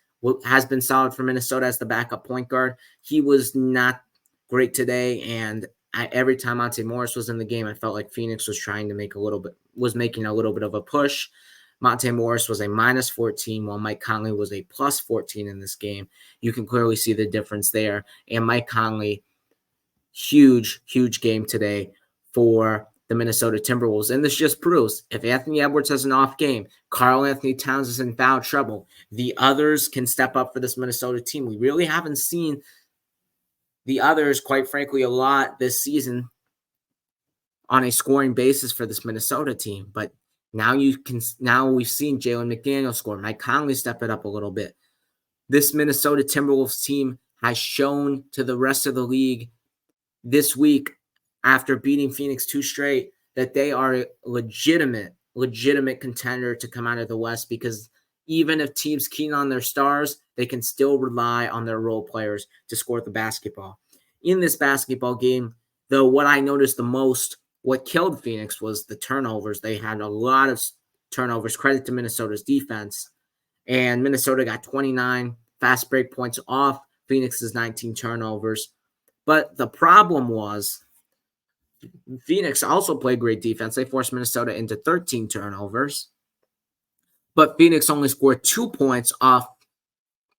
has been solid for Minnesota as the backup point guard, he was not great today. And every time Monte Morris was in the game, I felt like Phoenix was making a little bit of a push. Monte Morris was a minus 14, while Mike Conley was a plus 14 in this game. You can clearly see the difference there. And Mike Conley, huge game today for the Minnesota Timberwolves. And this just proves if Anthony Edwards has an off game, Karl-Anthony Towns is in foul trouble, the others can step up for this Minnesota team. We really haven't seen the others, quite frankly, a lot this season on a scoring basis for this Minnesota team. But now we've seen Jalen McDaniels score, Mike Conley step it up a little bit. This Minnesota Timberwolves team has shown to the rest of the league this week, after beating Phoenix 2 straight, that they are a legitimate contender to come out of the West, because even if teams keen on their stars, they can still rely on their role players to score the basketball. In this basketball game, though, what I noticed the most, what killed Phoenix, was the turnovers. They had a lot of turnovers, credit to Minnesota's defense. And Minnesota got 29 fast break points off Phoenix's 19 turnovers. But the problem was Phoenix also played great defense. They forced Minnesota into 13 turnovers. But Phoenix only scored 2 points off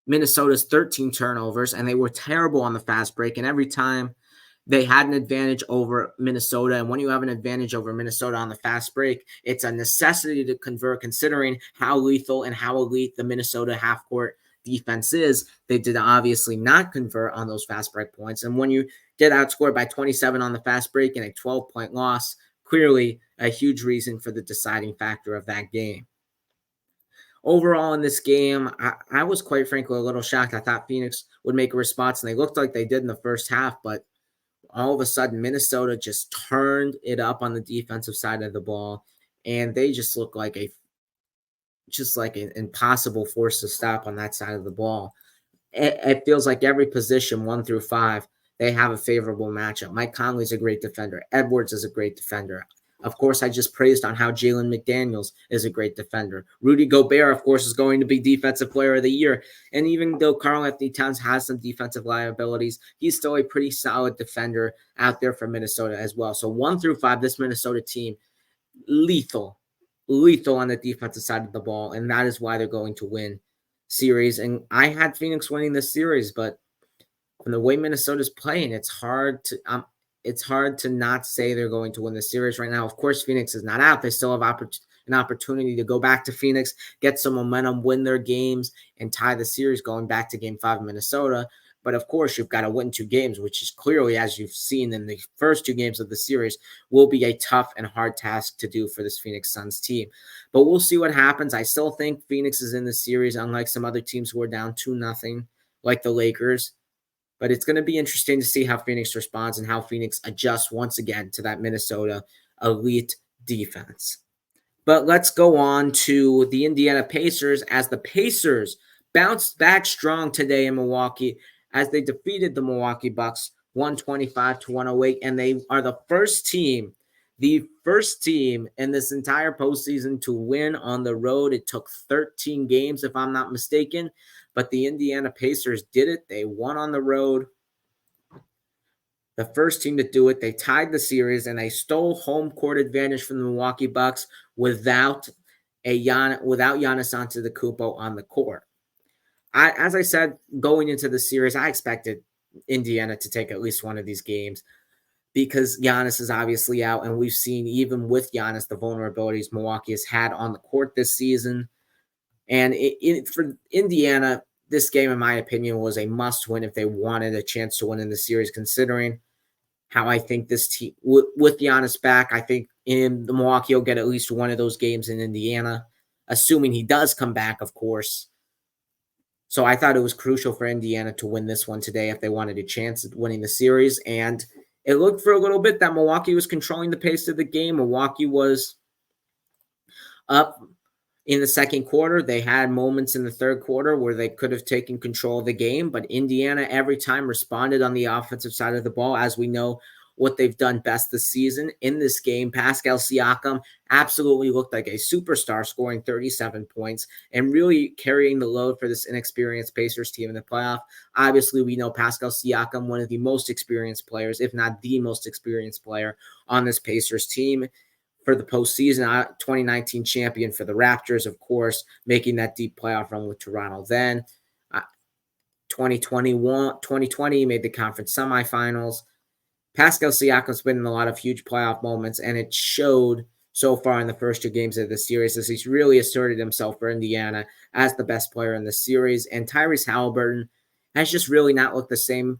Minnesota's 13 turnovers, and they were terrible on the fast break. And every time they had an advantage over Minnesota, and when you have an advantage over Minnesota on the fast break, it's a necessity to convert, considering how lethal and how elite the Minnesota half-court defense is. They did obviously not convert on those fast break points. And when you get outscored by 27 on the fast break and a 12-point loss, clearly a huge reason for the deciding factor of that game. Overall in this game, I was quite frankly a little shocked. I thought Phoenix would make a response, and they looked like they did in the first half, but all of a sudden Minnesota just turned it up on the defensive side of the ball, and they just look like an impossible force to stop on that side of the ball. It feels like every position 1 through 5, they have a favorable matchup. Mike Conley's a great defender. Edwards is a great defender. Of course, I just praised on how Jalen McDaniels is a great defender. Rudy Gobert, of course, is going to be Defensive Player of the Year. And even though Karl-Anthony Towns has some defensive liabilities, he's still a pretty solid defender out there for Minnesota as well. So 1-5, this Minnesota team, lethal on the defensive side of the ball, and that is why they're going to win series. And I had Phoenix winning this series, but from the way Minnesota's playing, it's hard to not say they're going to win the series right now. Of course, Phoenix is not out. They still have an opportunity to go back to Phoenix, get some momentum, win their games, and tie the series going back to Game 5 in Minnesota. But of course, you've got to win 2 games, which is clearly, as you've seen in the first 2 games of the series, will be a tough and hard task to do for this Phoenix Suns team. But we'll see what happens. I still think Phoenix is in the series, unlike some other teams who are down 2-0, like the Lakers. But it's going to be interesting to see how Phoenix responds and how Phoenix adjusts once again to that Minnesota elite defense. But let's go on to the Indiana Pacers, as the Pacers bounced back strong today in Milwaukee as they defeated the Milwaukee Bucks 125-108, and they are the first team in this entire postseason to win on the road. It took 13 games, if I'm not mistaken, but the Indiana Pacers did it. They won on the road. The first team to do it. They tied the series, and they stole home court advantage from the Milwaukee Bucks without Giannis Antetokounmpo on the court. As I said, going into the series, I expected Indiana to take at least one of these games because Giannis is obviously out, and we've seen even with Giannis the vulnerabilities Milwaukee has had on the court this season. And for Indiana, this game, in my opinion, was a must-win if they wanted a chance to win in the series, considering how I think this team, with Giannis back, I think in the Milwaukee will get at least one of those games in Indiana, assuming he does come back, of course. So I thought it was crucial for Indiana to win this one today if they wanted a chance at winning the series. And it looked for a little bit that Milwaukee was controlling the pace of the game. Milwaukee was up in the second quarter. They had moments in the third quarter where they could have taken control of the game, but Indiana every time responded on the offensive side of the ball, as we know what they've done best this season. In this game, Pascal Siakam absolutely looked like a superstar, scoring 37 points and really carrying the load for this inexperienced Pacers team in the playoff. Obviously, we know Pascal Siakam, one of the most experienced players, if not the most experienced player on this Pacers team. For the postseason, 2019 champion for the Raptors, of course, making that deep playoff run with Toronto then. 2020 made the conference semifinals. Pascal Siakam's been in a lot of huge playoff moments, and it showed so far in the first 2 games of the series as he's really asserted himself for Indiana as the best player in the series. And Tyrese Haliburton has just really not looked the same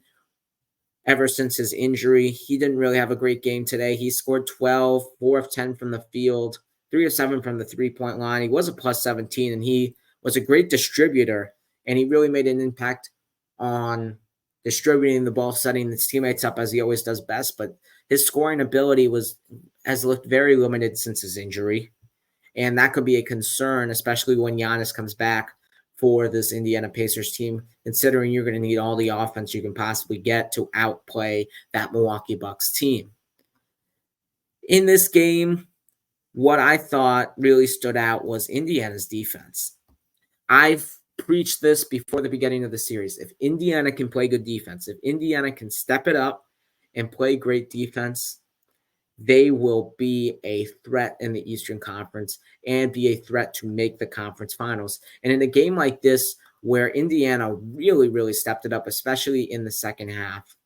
ever since his injury. He didn't really have a great game today. He scored 12, 4 of 10 from the field, 3 of 7 from the three-point line. He was a plus 17, and he was a great distributor, and he really made an impact on distributing the ball, setting his teammates up as he always does best. But his scoring ability has looked very limited since his injury, and that could be a concern, especially when Giannis comes back for this Indiana Pacers team, considering you're going to need all the offense you can possibly get to outplay that Milwaukee Bucks team. In this game, what I thought really stood out was Indiana's defense. I've preached this before the beginning of the series. If Indiana can play good defense, if Indiana can step it up and play great defense, they will be a threat in the Eastern Conference and be a threat to make the conference finals. And in a game like this, where Indiana really, really stepped it up, especially in the second half,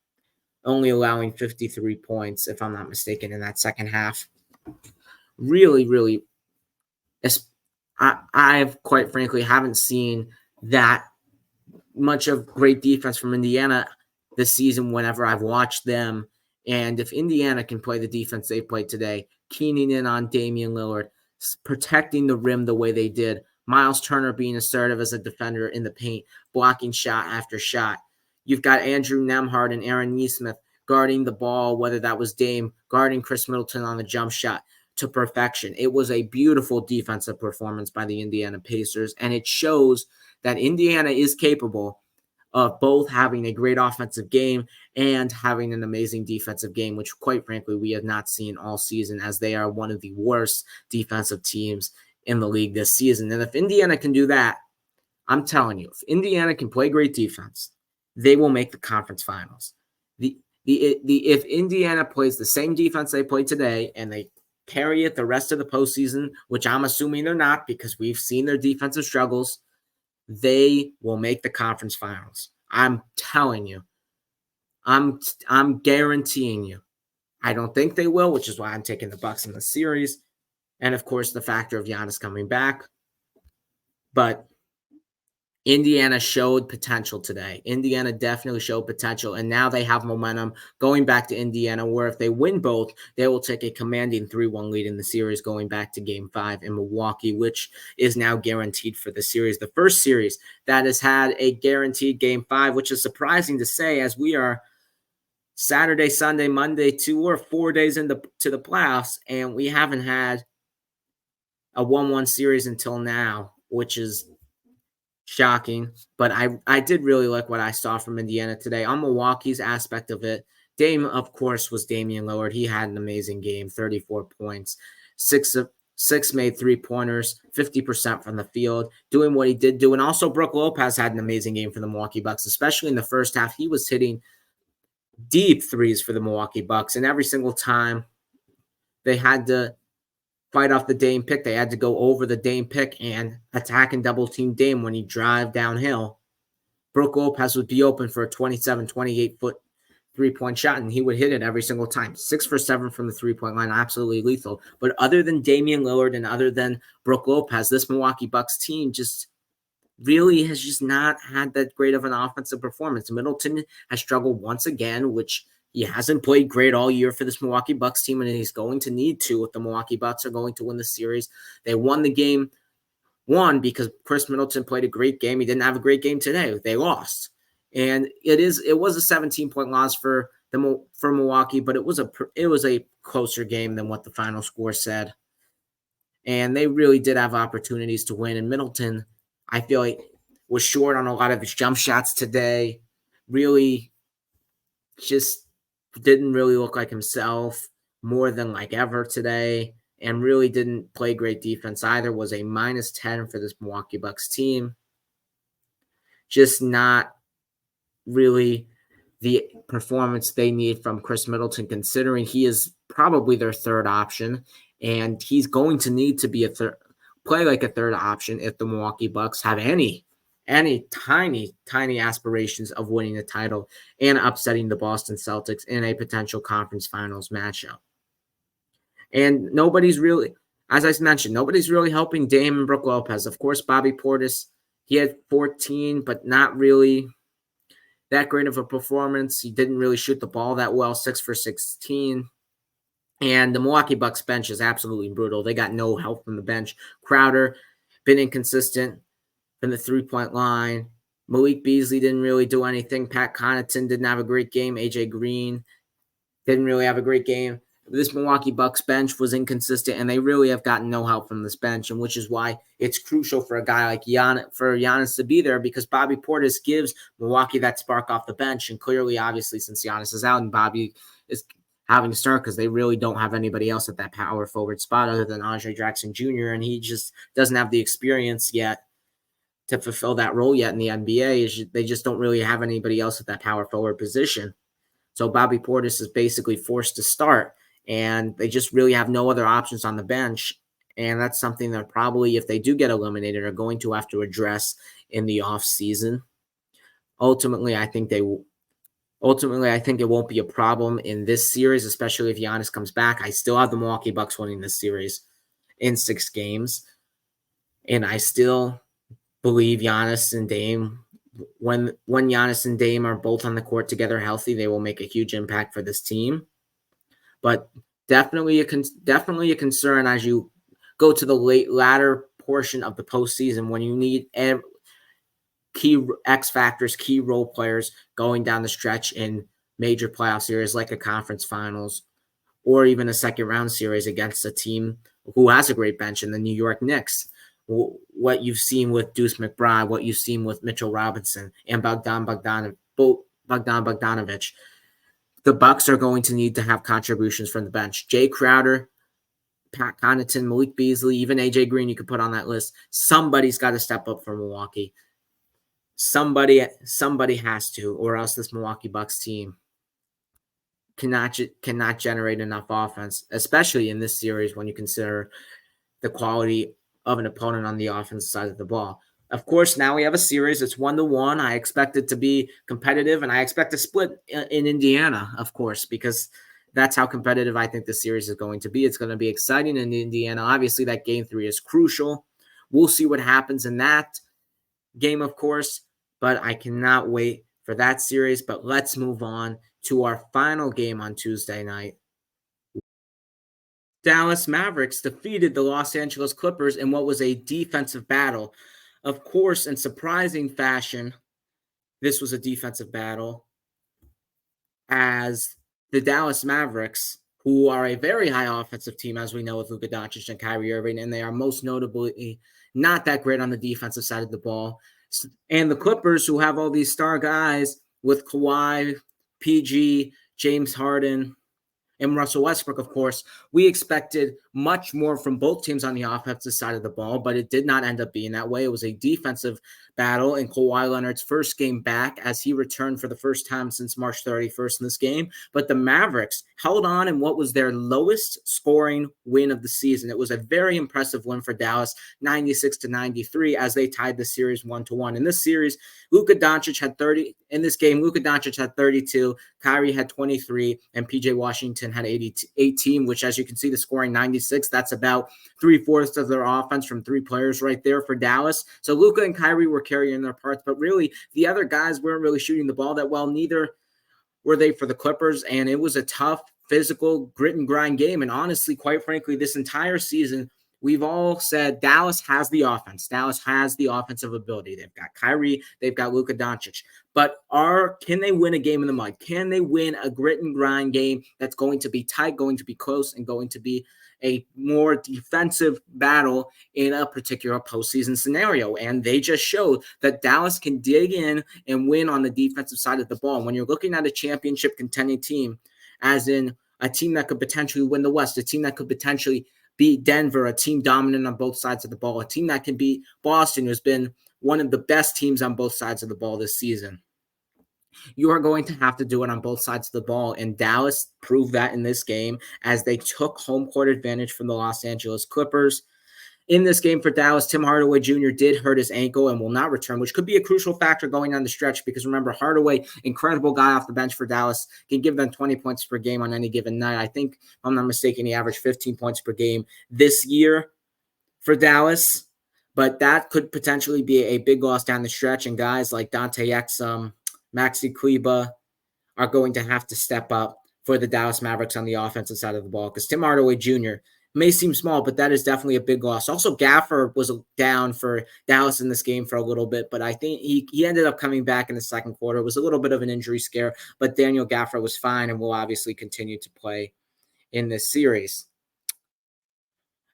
only allowing 53 points, if I'm not mistaken, in that second half, really, really, I've quite frankly haven't seen that much of great defense from Indiana this season whenever I've watched them. And if Indiana can play the defense they played today, keening in on Damian Lillard, protecting the rim the way they did, Miles Turner being assertive as a defender in the paint, blocking shot after shot. You've got Andrew Nembhard and Aaron Nesmith guarding the ball, whether that was Dame, guarding Chris Middleton on the jump shot to perfection. It was a beautiful defensive performance by the Indiana Pacers, and it shows that Indiana is capable of both having a great offensive game and having an amazing defensive game, which quite frankly we have not seen all season, as they are one of the worst defensive teams in the league this season. And if Indiana can do that, I'm telling you, if Indiana can play great defense, they will make the conference finals. If Indiana plays the same defense they played today and they carry it the rest of the postseason, which I'm assuming they're not because we've seen their defensive struggles, they will make the conference finals. I'm telling you. I'm guaranteeing you. I don't think they will, which is why I'm taking the Bucks in the series. And of course, the factor of Giannis coming back. But Indiana showed potential today. Indiana definitely showed potential, and now they have momentum going back to Indiana, where if they win both, they will take a commanding 3-1 lead in the series going back to Game 5 in Milwaukee, which is now guaranteed for the series. The first series that has had a guaranteed Game 5, which is surprising to say, as we are Saturday, Sunday, Monday, 2 or 4 days into the playoffs, and we haven't had a 1-1 series until now, which is shocking. But I did really like what I saw from Indiana today. On Milwaukee's aspect of it, Dame, of course, was Damian Lillard. He had an amazing game, 34 points, six made 3-pointers, 50% from the field, doing what he did do. And also Brook Lopez had an amazing game for the Milwaukee Bucks, especially in the first half. He was hitting deep threes for the Milwaukee Bucks, and every single time they had to fight off the Dame pick, they had to go over the Dame pick and attack and double team Dame when he drive downhill. Brook Lopez would be open for a 27, 28-foot 3-point shot, and he would hit it every single time. 6 for 7 from the 3-point line, absolutely lethal. But other than Damian Lillard and other than Brook Lopez, this Milwaukee Bucks team just really has just not had that great of an offensive performance. Middleton has struggled once again, which he hasn't played great all year for this Milwaukee Bucks team, and he's going to need to if the Milwaukee Bucks are going to win the series. They won the game one because Chris Middleton played a great game. He didn't have a great game today. They lost. And it was a 17-point loss for Milwaukee, but it was a closer game than what the final score said. And they really did have opportunities to win. And Middleton, I feel like, was short on a lot of his jump shots today. Really just didn't really look like himself more than like ever today, and really didn't play great defense either. Was a -10 for this Milwaukee Bucks team. Just not really the performance they need from Chris Middleton, considering he is probably their third option, and he's going to need to be play like a third option if the Milwaukee Bucks have any tiny aspirations of winning the title and upsetting the Boston Celtics in a potential conference finals matchup. And nobody's really, as I mentioned, nobody's really helping Dame and Brook Lopez. Of course, Bobby Portis, he had 14, but not really that great of a performance. He didn't really shoot the ball that well, 6 for 16. And the Milwaukee Bucks bench is absolutely brutal. They got no help from the bench. Crowder, been inconsistent from the 3-point line. Malik Beasley didn't really do anything. Pat Connaughton didn't have a great game. AJ Green didn't really have a great game. This Milwaukee Bucks bench was inconsistent, and they really have gotten no help from this bench, and which is why it's crucial for a guy like Giannis to be there, because Bobby Portis gives Milwaukee that spark off the bench. And clearly, obviously, since Giannis is out and Bobby is having to start, because they really don't have anybody else at that power forward spot other than Andre Jackson Jr., and he just doesn't have the experience yet to fulfill that role yet in the NBA. They just don't really have anybody else at that power forward position. So Bobby Portis is basically forced to start, and they just really have no other options on the bench. And that's something that probably, if they do get eliminated, are going to have to address in the offseason. Ultimately, I think it won't be a problem in this series, especially if Giannis comes back. I still have the Milwaukee Bucks winning this series in 6 games. And I still believe Giannis and Dame, when Giannis and Dame are both on the court together healthy, they will make a huge impact for this team. But definitely a concern as you go to the latter portion of the postseason, when you need key X factors, key role players going down the stretch in major playoff series like a conference finals or even a second round series against a team who has a great bench in the New York Knicks. what you've seen with Deuce McBride, what you've seen with Mitchell Robinson and Bogdanovich. The Bucks are going to need to have contributions from the bench. Jay Crowder, Pat Connaughton, Malik Beasley, even AJ Green you could put on that list. Somebody's got to step up for Milwaukee. Somebody has to, or else this Milwaukee Bucks team cannot generate enough offense, especially in this series when you consider the quality of an opponent on the offensive side of the ball. Of course, now we have a series. It's 1-1. I expect it to be competitive, and I expect a split in Indiana, of course, because that's how competitive I think the series is going to be. It's going to be exciting in Indiana. Obviously, that game 3 is crucial. We'll see what happens in that game, of course, but I cannot wait for that series. But let's move on to our final game on Tuesday night. Dallas Mavericks defeated the Los Angeles Clippers in what was a defensive battle. Of course, in surprising fashion, this was a defensive battle as the Dallas Mavericks, who are a very high offensive team, as we know, with Luka Doncic and Kyrie Irving, and they are most notably not that great on the defensive side of the ball. And the Clippers, who have all these star guys with Kawhi, PG, James Harden, and Russell Westbrook, of course, we expected much more from both teams on the offensive side of the ball, but it did not end up being that way. It was a defensive battle in Kawhi Leonard's first game back as he returned for the first time since March 31st in this game. But the Mavericks held on in what was their lowest scoring win of the season. It was a very impressive win for Dallas, 96-93, as they tied the series 1-1. In this series, Luka Doncic had 30. In this game, Luka Doncic had 32, Kyrie had 23, and PJ Washington had 18, which, as you can see, the scoring 96. That's about 3/4 of their offense from 3 players right there for Dallas. So Luka and Kyrie were carrying their parts, but really the other guys weren't really shooting the ball that well. Neither were they for the Clippers, and it was a tough, physical, grit and grind game. And honestly, quite frankly, this entire season, we've all said Dallas has the offense. Dallas has the offensive ability. They've got Kyrie. They've got Luka Doncic. But can they win a game in the mud? Can they win a grit and grind game that's going to be tight, going to be close, and going to be a more defensive battle in a particular postseason scenario? And they just showed that Dallas can dig in and win on the defensive side of the ball. And when you're looking at a championship contending team, as in a team that could potentially win the West, a team that could potentially beat Denver, a team dominant on both sides of the ball, a team that can beat Boston, who's been one of the best teams on both sides of the ball this season, you are going to have to do it on both sides of the ball. And Dallas proved that in this game as they took home court advantage from the Los Angeles Clippers. In this game for Dallas, Tim Hardaway Jr. did hurt his ankle and will not return, which could be a crucial factor going on the stretch because remember, Hardaway, incredible guy off the bench for Dallas, can give them 20 points per game on any given night. I think, if I'm not mistaken, he averaged 15 points per game this year for Dallas, but that could potentially be a big loss down the stretch, and guys like Dante Exum, Maxi Kleba are going to have to step up for the Dallas Mavericks on the offensive side of the ball because Tim Hardaway Jr. may seem small, but that is definitely a big loss. Also, Gaffer was down for Dallas in this game for a little bit, but I think he ended up coming back in the second quarter. It was a little bit of an injury scare, but Daniel Gaffer was fine and will obviously continue to play in this series.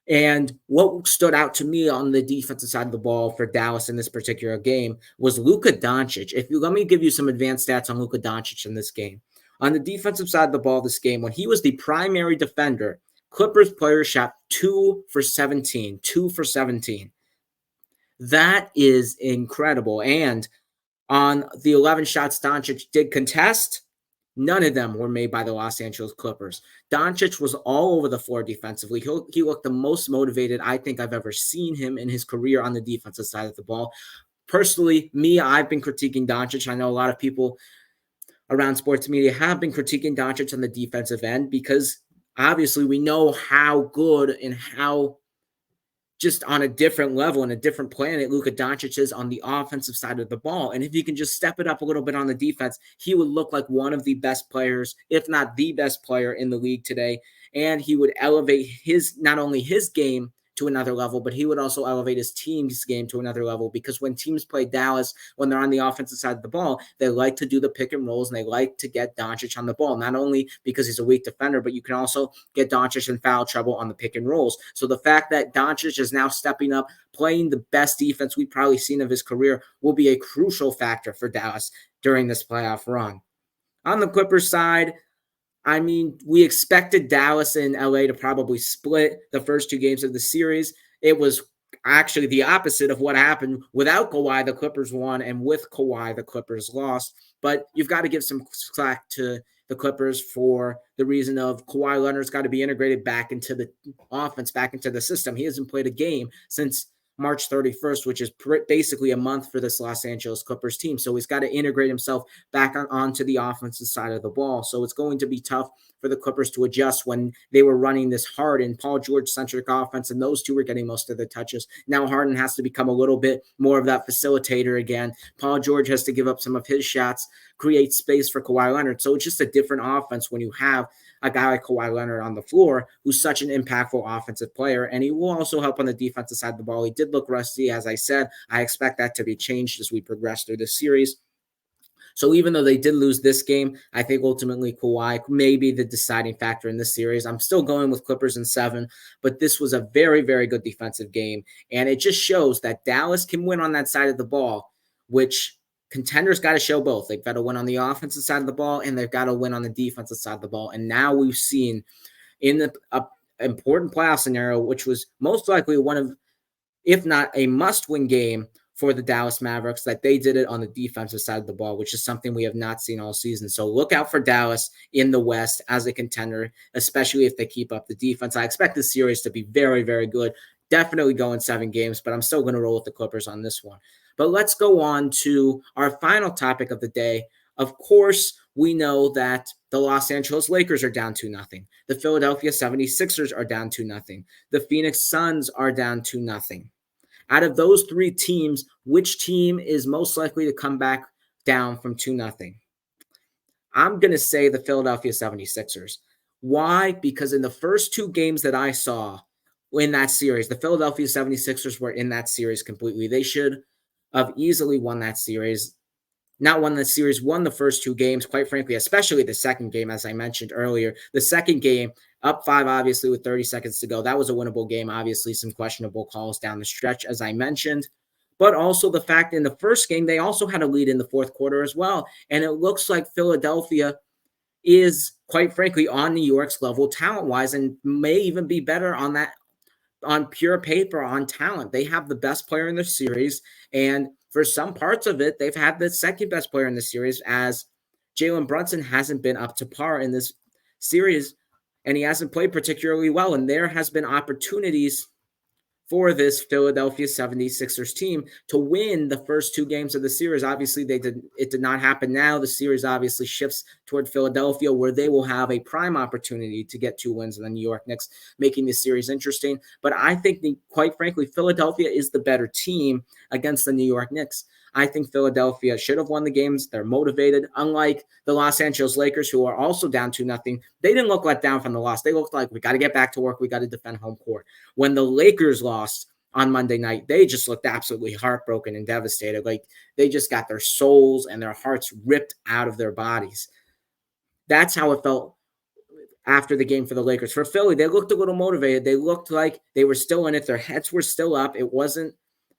And what stood out to me on the defensive side of the ball for Dallas in this particular game was Luka Doncic. Let me give you some advanced stats on Luka Doncic in this game. On the defensive side of the ball this game, when he was the primary defender, Clippers players shot 2 for 17. 2 for 17. That is incredible. And on the 11 shots Doncic did contest, none of them were made by the Los Angeles Clippers. Doncic was all over the floor defensively. He looked the most motivated I think I've ever seen him in his career on the defensive side of the ball. Personally, I've been critiquing Doncic. I know a lot of people around sports media have been critiquing Doncic on the defensive end because obviously we know how good and how just on a different level and a different planet Luka Doncic is on the offensive side of the ball. And if he can just step it up a little bit on the defense, he would look like one of the best players, if not the best player in the league today. And he would elevate not only his game to another level, but he would also elevate his team's game to another level, because when teams play Dallas, when they're on the offensive side of the ball, they like to do the pick and rolls, and they like to get Doncic on the ball, not only because he's a weak defender, but you can also get Doncic in foul trouble on the pick and rolls. So the fact that Doncic is now stepping up, playing the best defense we've probably seen of his career, will be a crucial factor for Dallas during this playoff run. On the Clippers side, I mean, we expected Dallas and LA to probably split the first two games of the series. It was actually the opposite of what happened. Without Kawhi, the Clippers won, and with Kawhi, the Clippers lost. But you've got to give some slack to the Clippers for the reason of Kawhi Leonard's got to be integrated back into the offense, back into the system. He hasn't played a game since March 31st, which is basically a month for this Los Angeles Clippers team. So he's got to integrate himself back onto the offensive side of the ball. So it's going to be tough for the Clippers to adjust when they were running this Harden, Paul George-centric offense, and those two were getting most of the touches. Now Harden has to become a little bit more of that facilitator again. Paul George has to give up some of his shots, create space for Kawhi Leonard. So it's just a different offense when you have a guy like Kawhi Leonard on the floor, who's such an impactful offensive player, and he will also help on the defensive side of the ball. He did look rusty, as I said. I expect that to be changed as we progress through the series. So even though they did lose this game, I think ultimately Kawhi may be the deciding factor in this series. I'm still going with Clippers in 7, but this was a very, very good defensive game, and it just shows that Dallas can win on that side of the ball, which contenders got to show both. They've got to win on the offensive side of the ball, and they've got to win on the defensive side of the ball. And now we've seen in the important playoff scenario, which was most likely one of, if not a must-win game for the Dallas Mavericks, that they did it on the defensive side of the ball, which is something we have not seen all season. So look out for Dallas in the West as a contender, especially if they keep up the defense. I expect this series to be very, very good. Definitely going 7 games, but I'm still going to roll with the Clippers on this one. But let's go on to our final topic of the day. Of course, we know that the Los Angeles Lakers are down 2-0. The Philadelphia 76ers are down 2-0. The Phoenix Suns are down 2-0. Out of those 3 teams, which team is most likely to come back down from 2-0? I'm going to say the Philadelphia 76ers. Why? Because in the first 2 games that I saw in that series, the Philadelphia 76ers were in that series completely. They should have easily won that series. Not won the series, won the first 2 games, quite frankly, especially the second game, as I mentioned earlier. The second game, up 5, obviously, with 30 seconds to go. That was a winnable game. Obviously, some questionable calls down the stretch, as I mentioned. But also the fact in the first game, they also had a lead in the fourth quarter as well. And it looks like Philadelphia is, quite frankly, on New York's level talent-wise, and may even be better on that, on pure paper, on talent. They have the best player in the series, and for some parts of it, they've had the second best player in the series, as Jalen Brunson hasn't been up to par in this series, and he hasn't played particularly well. And there has been opportunities for this Philadelphia 76ers team to win the first 2 games of the series. Obviously, it did not happen now. The series obviously shifts toward Philadelphia, where they will have a prime opportunity to get 2 wins in the New York Knicks, making the series interesting. But I think, quite frankly, Philadelphia is the better team against the New York Knicks. I think Philadelphia should have won the games. They're motivated. Unlike the Los Angeles Lakers, who are also down 2-0, they didn't look let down from the loss. They looked like, we got to get back to work. We got to defend home court. When the Lakers lost on Monday night, they just looked absolutely heartbroken and devastated. Like, they just got their souls and their hearts ripped out of their bodies. That's how it felt after the game for the Lakers. For Philly, they looked a little motivated. They looked like they were still in it. Their heads were still up. It wasn't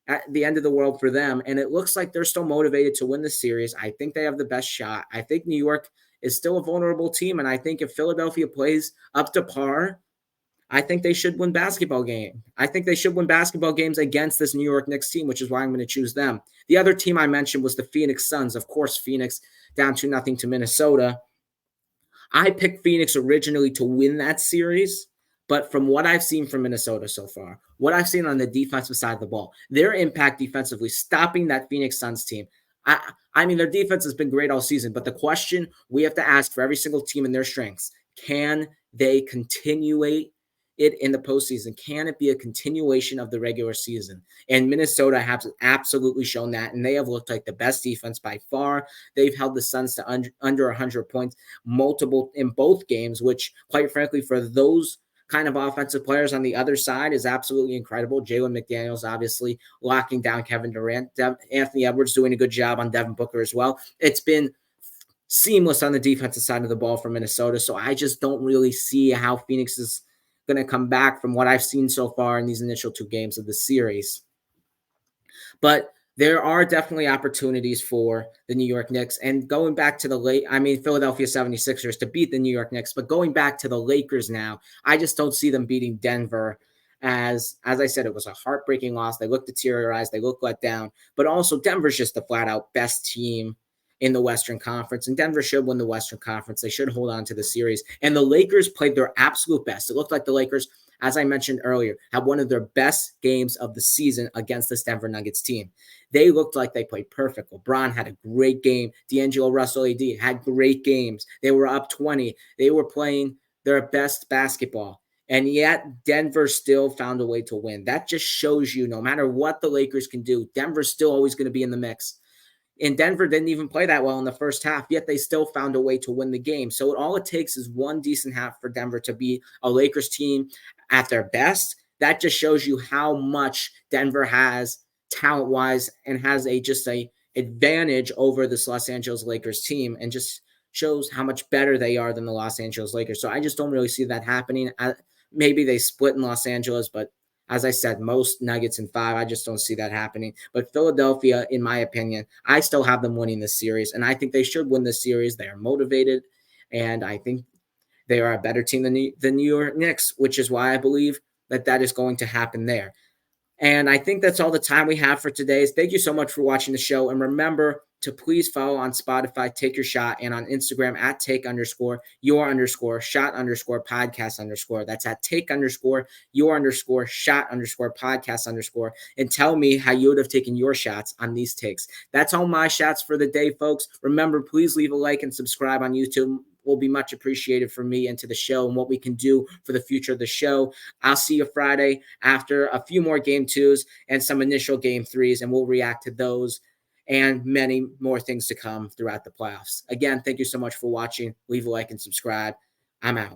at the end of the world for them. And it looks like they're still motivated to win the series. I think they have the best shot. I think New York is still a vulnerable team. And I think if Philadelphia plays up to par, I think they should win basketball game. I think they should win basketball games against this New York Knicks team, which is why I'm going to choose them. The other team I mentioned was the Phoenix Suns. Of course, Phoenix down 2-0 to Minnesota. I picked Phoenix originally to win that series, but from what I've seen from Minnesota so far, what I've seen on the defensive side of the ball, their impact defensively, stopping that Phoenix Suns team. I mean, their defense has been great all season, but the question we have to ask for every single team in their strengths, can they continuate it in the postseason? Can it be a continuation of the regular season? And Minnesota has absolutely shown that, and they have looked like the best defense by far. They've held the Suns to under 100 points multiple in both games, which, quite frankly, for those kind of offensive players on the other side is absolutely incredible. Jalen McDaniels obviously locking down Kevin Durant. Anthony Edwards doing a good job on Devin Booker as well. It's been seamless on the defensive side of the ball for Minnesota. So I just don't really see how Phoenix is going to come back from what I've seen so far in these initial 2 games of the series. But there are definitely opportunities for the New York Knicks. And going back to Philadelphia 76ers to beat the New York Knicks, but going back to the Lakers now, I just don't see them beating Denver. As I said, it was a heartbreaking loss. They looked deteriorized. They looked let down. But also, Denver's just the flat-out best team in the Western Conference, and Denver should win the Western Conference. They should hold on to the series. And the Lakers played their absolute best. It looked like the Lakers, as I mentioned earlier, had one of their best games of the season against this Denver Nuggets team. They looked like they played perfect. LeBron had a great game. D'Angelo Russell AD had great games. They were up 20. They were playing their best basketball. And yet Denver still found a way to win. That just shows you no matter what the Lakers can do, Denver's still always going to be in the mix. And Denver didn't even play that well in the first half, yet they still found a way to win the game. So all it takes is one decent half for Denver to be a Lakers team at their best. That just shows you how much Denver has talent-wise and has a advantage over this Los Angeles Lakers team, and just shows how much better they are than the Los Angeles Lakers. So I just don't really see that happening. Maybe they split in Los Angeles, but as I said, most Nuggets in 5. I just don't see that happening. But Philadelphia, in my opinion, I still have them winning this series, and I think they should win this series. They are motivated, and I think they are a better team than the New York Knicks, which is why I believe that is going to happen there. And I think that's all the time we have for today. Thank you so much for watching the show. And remember to please follow on Spotify, Take Your Shot, and on Instagram at take_your_shot_podcast_. That's at take_your_shot_podcast_. And tell me how you would have taken your shots on these takes. That's all my shots for the day, folks. Remember, please leave a like and subscribe on YouTube. Will be much appreciated for me and to the show and what we can do for the future of the show. I'll see you Friday after a few more game 2s and some initial game 3s, and we'll react to those and many more things to come throughout the playoffs. Again, thank you so much for watching. Leave a like and subscribe. I'm out.